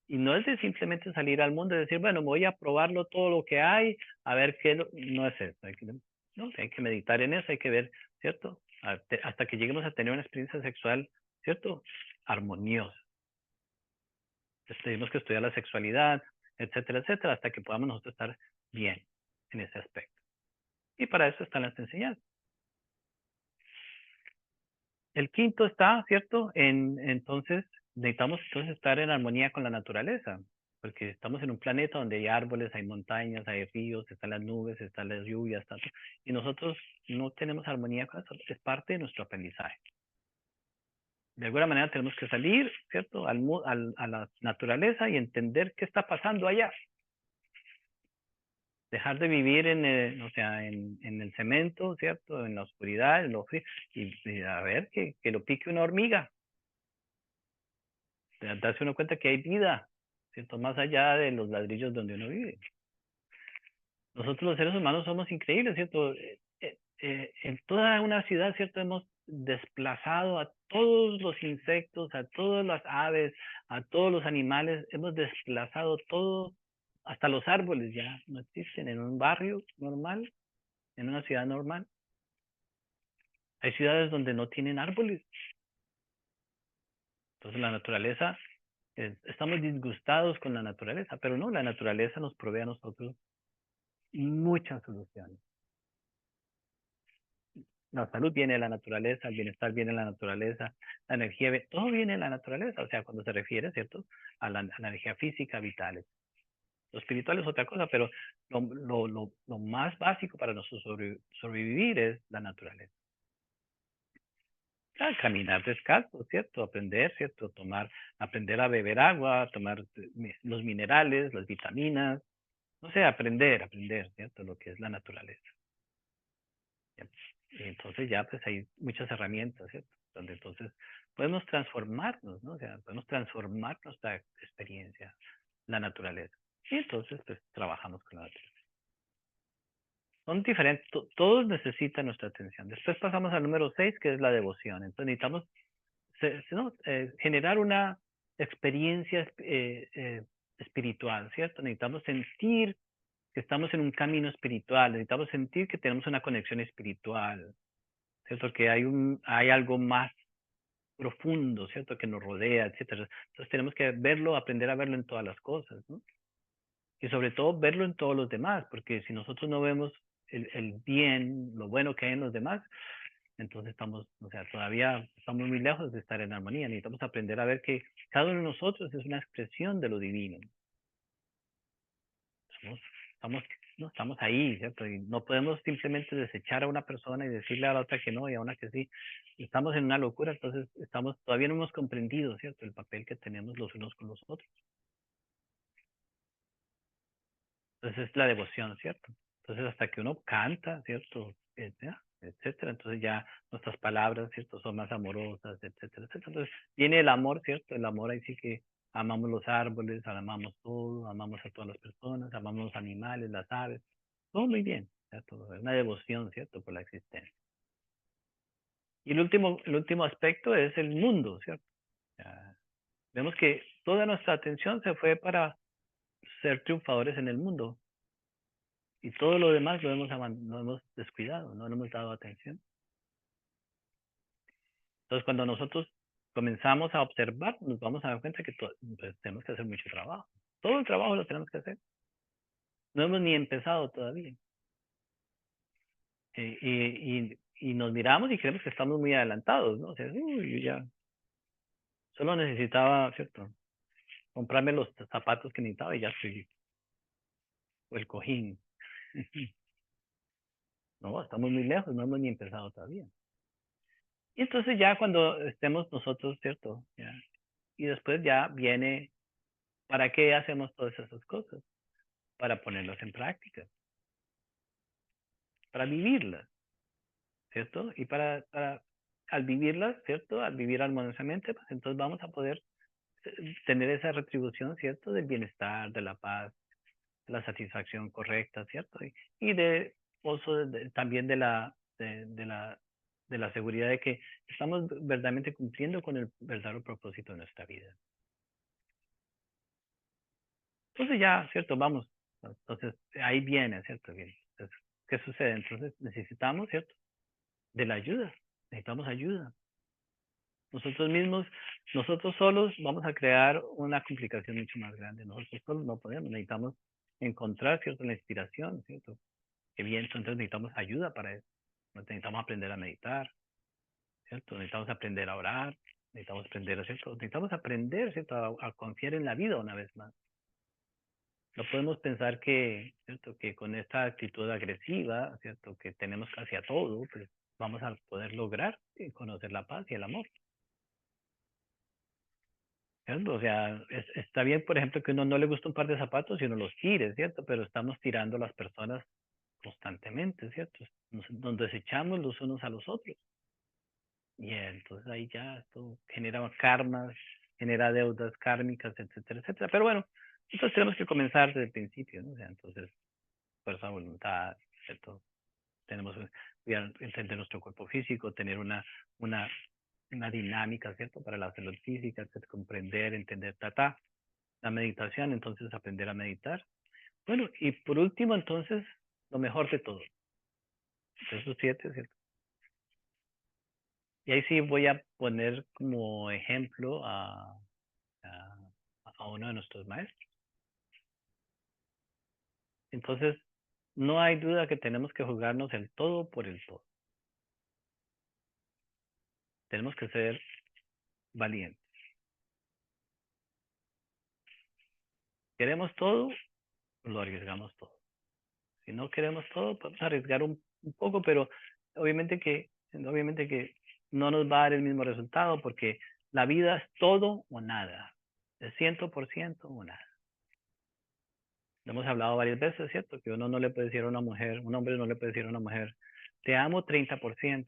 Y no es de simplemente salir al mundo y decir, bueno, voy a probarlo todo lo que hay, a ver qué, no es eso. Hay que meditar en eso, hay que ver, ¿cierto? Hasta que lleguemos a tener una experiencia sexual, ¿cierto? Armoniosa. Entonces, tenemos que estudiar la sexualidad, etcétera, etcétera, hasta que podamos nosotros estar bien en ese aspecto. Y para eso están las enseñanzas. El quinto está, ¿cierto? Entonces, necesitamos entonces estar en armonía con la naturaleza, porque estamos en un planeta donde hay árboles, hay montañas, hay ríos, están las nubes, están las lluvias, y nosotros no tenemos armonía con eso, es parte de nuestro aprendizaje. De alguna manera tenemos que salir, ¿cierto? A la naturaleza y entender qué está pasando allá. Dejar de vivir o sea, en el cemento, ¿cierto? En la oscuridad, en lo frío, y a ver que lo pique una hormiga. Darse uno cuenta que hay vida, ¿cierto? Más allá de los ladrillos donde uno vive. Nosotros los seres humanos somos increíbles, ¿cierto? En toda una ciudad, ¿cierto? Hemos desplazado a todos los insectos, a todas las aves, a todos los animales, hemos desplazado todo, hasta los árboles ya no existen en un barrio normal, en una ciudad normal. Hay ciudades donde no tienen árboles. Entonces la naturaleza, estamos disgustados con la naturaleza, pero no, la naturaleza nos provee a nosotros muchas soluciones. La salud viene de la naturaleza, el bienestar viene de la naturaleza, la energía, todo viene de la naturaleza, o sea, cuando se refiere, ¿cierto? A la energía física, vitales. Lo espiritual es otra cosa, pero lo más básico para nosotros sobrevivir es la naturaleza. Caminar descalzo, ¿cierto? Aprender, ¿cierto? Aprender a beber agua, tomar los minerales, las vitaminas, no sé, aprender, ¿cierto? Lo que es la naturaleza. Y entonces ya pues hay muchas herramientas, ¿cierto? Donde entonces podemos transformarnos, ¿no? O sea, podemos transformar nuestra experiencia, la naturaleza. Y entonces pues trabajamos con la naturaleza. Son diferentes, todos necesitan nuestra atención. Después pasamos al número 6, que es la devoción. Entonces necesitamos ¿no? Generar una experiencia espiritual, ¿cierto? Necesitamos sentir que estamos en un camino espiritual, necesitamos sentir que tenemos una conexión espiritual, ¿cierto? Que hay algo más profundo, ¿cierto? Que nos rodea, etcétera. Entonces tenemos que verlo, aprender a verlo en todas las cosas, ¿no? Y sobre todo verlo en todos los demás, porque si nosotros no vemos el bien, lo bueno que hay en los demás, entonces estamos, o sea, todavía estamos muy lejos de estar en armonía. Necesitamos aprender a ver que cada uno de nosotros es una expresión de lo divino. Somos, estamos, no, estamos ahí, ¿cierto? Y no podemos simplemente desechar a una persona y decirle a la otra que no y a una que sí. Estamos en una locura, entonces todavía no hemos comprendido, ¿cierto? El papel que tenemos los unos con los otros. Entonces es la devoción, ¿cierto? Entonces hasta que uno canta, ¿cierto? Etcétera. Entonces ya nuestras palabras, ¿cierto? Son más amorosas, etcétera, etcétera. Entonces viene el amor, ¿cierto? El amor ahí sí que amamos los árboles, amamos todo, amamos a todas las personas, amamos los animales, las aves. Todo muy bien, ¿cierto? Es una devoción, ¿cierto? Por la existencia. Y el último aspecto es el mundo, ¿cierto? Vemos que toda nuestra atención se fue para ser triunfadores en el mundo. Y todo lo demás lo hemos descuidado, no le hemos dado atención. Entonces, cuando nosotros comenzamos a observar, nos vamos a dar cuenta que pues, tenemos que hacer mucho trabajo. Todo el trabajo lo tenemos que hacer. No hemos ni empezado todavía. Y nos miramos y creemos que estamos muy adelantados, ¿no? O sea, yo ya solo necesitaba, ¿cierto? Comprarme los zapatos que necesitaba y ya estoy, o el cojín. No, estamos muy lejos, no hemos ni empezado todavía. Y entonces ya cuando estemos nosotros, ¿cierto? Ya. Y después ya viene, ¿para qué hacemos todas esas cosas? Para ponerlas en práctica, para vivirlas, ¿cierto? Y al vivirlas, ¿cierto? Al vivir armoniosamente, pues entonces vamos a poder tener esa retribución, ¿cierto? Del bienestar, de la paz, de la satisfacción correcta, ¿cierto? Y de, also también de la seguridad de que estamos verdaderamente cumpliendo con el verdadero propósito de nuestra vida. Entonces ya, ¿cierto? Vamos. Entonces ahí viene, ¿cierto? Bien. Entonces, ¿qué sucede? Entonces necesitamos, ¿cierto? De la ayuda. Necesitamos ayuda. Nosotros mismos, nosotros solos vamos a crear una complicación mucho más grande. Nosotros solos no podemos. Necesitamos encontrar, ¿cierto? La inspiración, ¿cierto? Que bien, entonces necesitamos ayuda para eso. Necesitamos aprender a meditar, ¿cierto? Necesitamos aprender a orar, necesitamos aprender, ¿cierto? Necesitamos aprender, ¿cierto? A confiar en la vida una vez más. No podemos pensar que, ¿cierto? Que con esta actitud agresiva, ¿cierto? Que tenemos casi a todo, pues vamos a poder lograr conocer la paz y el amor. ¿Cierto? O sea, está bien, por ejemplo, que a uno no le gusta un par de zapatos y uno los tire, ¿cierto? Pero estamos tirando a las personas constantemente, ¿cierto? Nos desechamos los unos a los otros. Y entonces ahí ya esto genera karmas, genera deudas kármicas, etcétera, etcétera. Pero bueno, entonces tenemos que comenzar desde el principio, ¿no? O sea, entonces, fuerza de voluntad, ¿cierto? Tenemos que entender nuestro cuerpo físico, tener una, una dinámica, ¿cierto? Para la salud física, ¿cierto? Comprender, entender, la meditación, entonces aprender a meditar. Bueno, y por último, entonces, lo mejor de todo, esos siete, ¿cierto? Y ahí sí voy a poner como ejemplo a, a uno de nuestros maestros. Entonces, no hay duda que tenemos que jugarnos el todo por el todo. Tenemos que ser valientes. Queremos todo, lo arriesgamos todo. Si no queremos todo, podemos arriesgar un poco, pero obviamente que no nos va a dar el mismo resultado porque la vida es todo o nada. Es 100% o nada. Lo hemos hablado varias veces, ¿cierto? Que uno no le puede decir a una mujer, un hombre no le puede decir a una mujer, te amo 30%.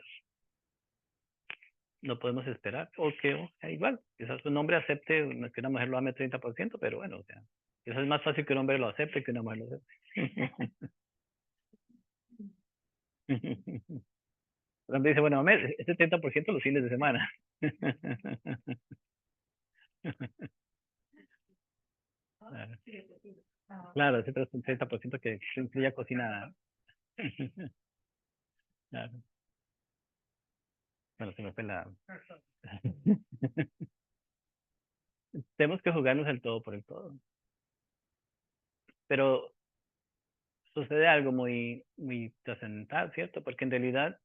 No podemos esperar. O que igual, quizás un hombre acepte que una mujer lo ame 30%, pero bueno, o sea, eso es más fácil que un hombre lo acepte que una mujer lo acepte. El hombre dice, bueno, este 30% los fines de semana. Claro, claro, ese 30% que incluya cocinada. Claro. Bueno, se me fue la... Tenemos que jugarnos el todo por el todo. Pero sucede algo muy trascendental, ¿cierto? Porque en realidad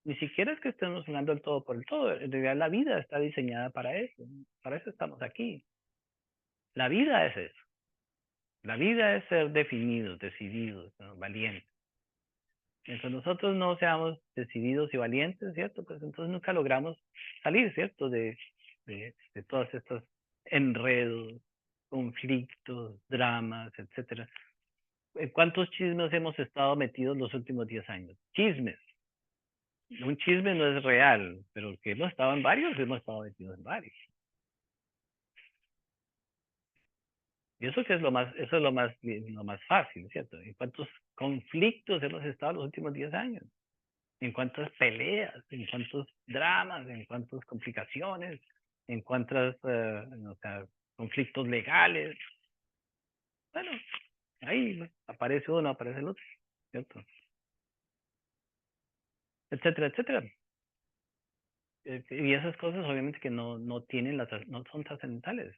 ni siquiera es que estemos jugando el todo por el todo. En realidad la vida está diseñada para eso. Para eso estamos aquí. La vida es eso. La vida es ser definidos, decididos, ¿no? Valientes. Mientras nosotros no seamos decididos y valientes, ¿cierto? Pues entonces nunca logramos salir, ¿cierto? De todos estos enredos, conflictos, dramas, etcétera. ¿En cuántos chismes hemos estado metidos los últimos 10 años? Chismes. Un chisme no es real, pero que hemos estado en varios, hemos estado metidos en varios. Y eso que es eso es lo más fácil, ¿cierto? ¿En cuántos conflictos hemos estado los últimos 10 años? ¿En cuántas peleas? ¿En cuántos dramas? ¿En cuántas complicaciones? ¿En cuántos o sea, conflictos legales? Bueno, ahí aparece uno, aparece el otro, ¿cierto? Etcétera, etcétera. Y esas cosas obviamente que no tienen no son trascendentales.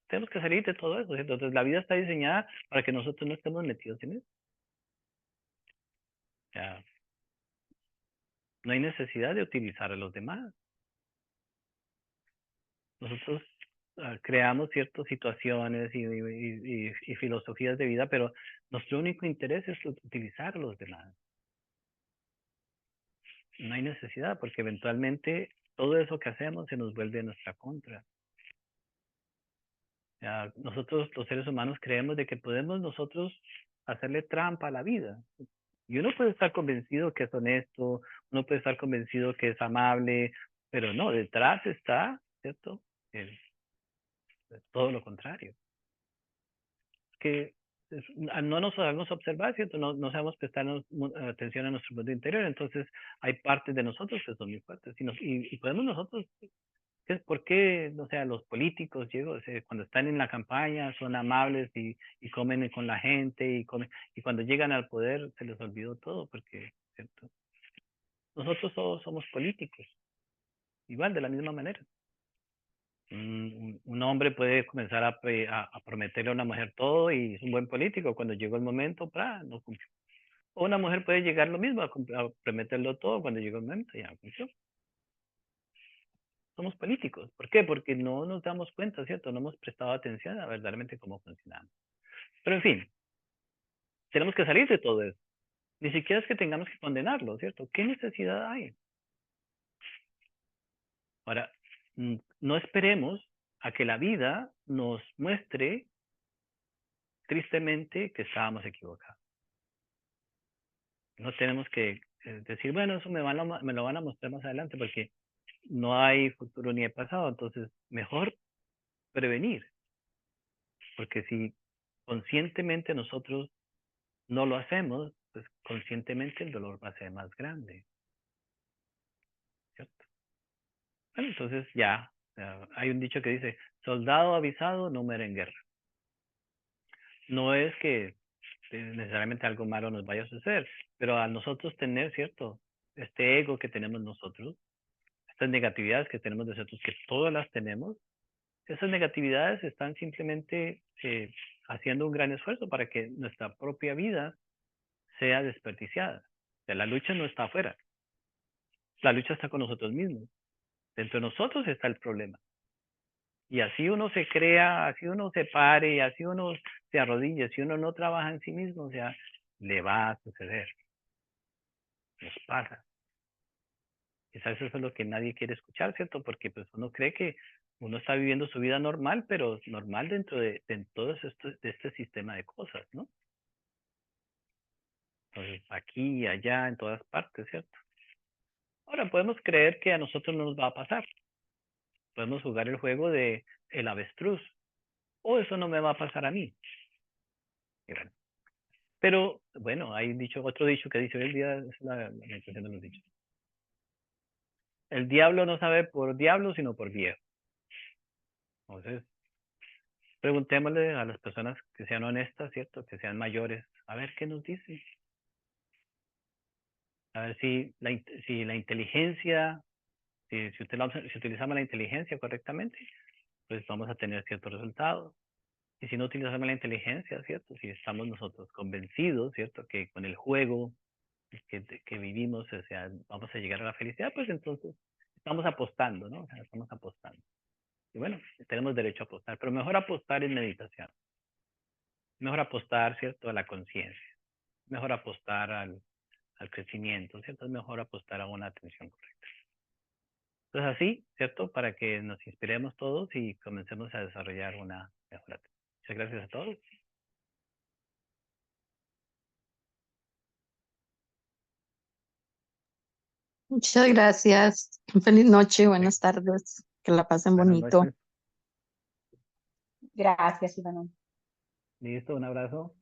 Tenemos que salir de todo eso, ¿cierto? Entonces la vida está diseñada para que nosotros no estemos metidos en eso. O sea, no hay necesidad de utilizar a los demás. Nosotros creamos ciertas situaciones y filosofías de vida, pero nuestro único interés es utilizar a los demás. no hay necesidad, porque eventualmente todo eso que hacemos se nos vuelve en nuestra contra. Ya, nosotros los seres humanos creemos de que podemos nosotros hacerle trampa a la vida. Y uno puede estar convencido que es honesto, uno puede estar convencido que es amable, pero no, detrás está, ¿cierto? Todo lo contrario. Que no nos sabemos observar, ¿cierto? No sabemos prestar atención a nuestro mundo interior, entonces hay partes de nosotros que son muy fuertes. Y podemos nosotros, ¿por qué, o sea, los políticos, cuando están en la campaña son amables y comen con la gente y cuando llegan al poder se les olvidó todo, porque, ¿cierto? Nosotros todos somos políticos, igual, de la misma manera. Un hombre puede comenzar a prometerle a una mujer todo y es un buen político. Cuando llegó el momento, no cumplió. O una mujer puede llegar lo mismo, a prometerlo todo cuando llegó el momento, ya cumplió. Somos políticos. ¿Por qué? Porque no nos damos cuenta, ¿cierto? No hemos prestado atención a verdaderamente cómo funcionamos. Pero en fin, tenemos que salir de todo eso. Ni siquiera es que tengamos que condenarlo, ¿cierto? ¿Qué necesidad hay? Ahora, no esperemos a que la vida nos muestre tristemente que estábamos equivocados. No tenemos que decir, bueno, eso me lo van a mostrar más adelante porque no hay futuro ni hay pasado. Entonces, mejor prevenir. Porque si conscientemente nosotros no lo hacemos, pues conscientemente el dolor va a ser más grande. ¿Cierto? Bueno, entonces ya, hay un dicho que dice, soldado avisado no muere en guerra. No es que necesariamente algo malo nos vaya a suceder, pero a nosotros tener, ¿cierto? Este ego que tenemos nosotros, estas negatividades que tenemos de nosotros, que todas las tenemos, esas negatividades están simplemente haciendo un gran esfuerzo para que nuestra propia vida sea desperdiciada. O sea, la lucha no está afuera, la lucha está con nosotros mismos. Dentro de nosotros está el problema. Y así uno se crea, así uno se pare, así uno se arrodilla, si uno no trabaja en sí mismo, o sea, le va a suceder. Nos pasa. Quizás eso es lo que nadie quiere escuchar, ¿cierto? Porque pues uno cree que uno está viviendo su vida normal, pero normal dentro de todo de este sistema de cosas, ¿no? Entonces, aquí y allá, en todas partes, ¿cierto? Ahora, podemos creer que a nosotros no nos va a pasar. Podemos jugar el juego de el avestruz. O eso no me va a pasar a mí. Pero, bueno, hay otro dicho que dice, hoy el día es la mención de los dichos. El diablo no sabe por diablo, sino por viejo. Entonces, preguntémosle a las personas que sean honestas, ¿cierto? Que sean mayores, a ver qué nos dicen. A ver si la inteligencia, si utilizamos la inteligencia correctamente, pues vamos a tener ciertos resultados. Y si no utilizamos la inteligencia, ¿cierto? Si estamos nosotros convencidos, ¿cierto? Que con el juego que vivimos, o sea, vamos a llegar a la felicidad, pues entonces estamos apostando, ¿no? O sea, estamos apostando. Y bueno, tenemos derecho a apostar, pero mejor apostar en meditación. Mejor apostar, ¿cierto? A la conciencia. Mejor apostar al crecimiento, ¿cierto? Es mejor apostar a una atención correcta. Entonces así, ¿cierto? Para que nos inspiremos todos y comencemos a desarrollar una mejor atención. Muchas gracias a todos. Muchas gracias. Feliz noche, buenas tardes. Que la pasen Buenas bonito. noches. Gracias, Iván. Listo, un abrazo.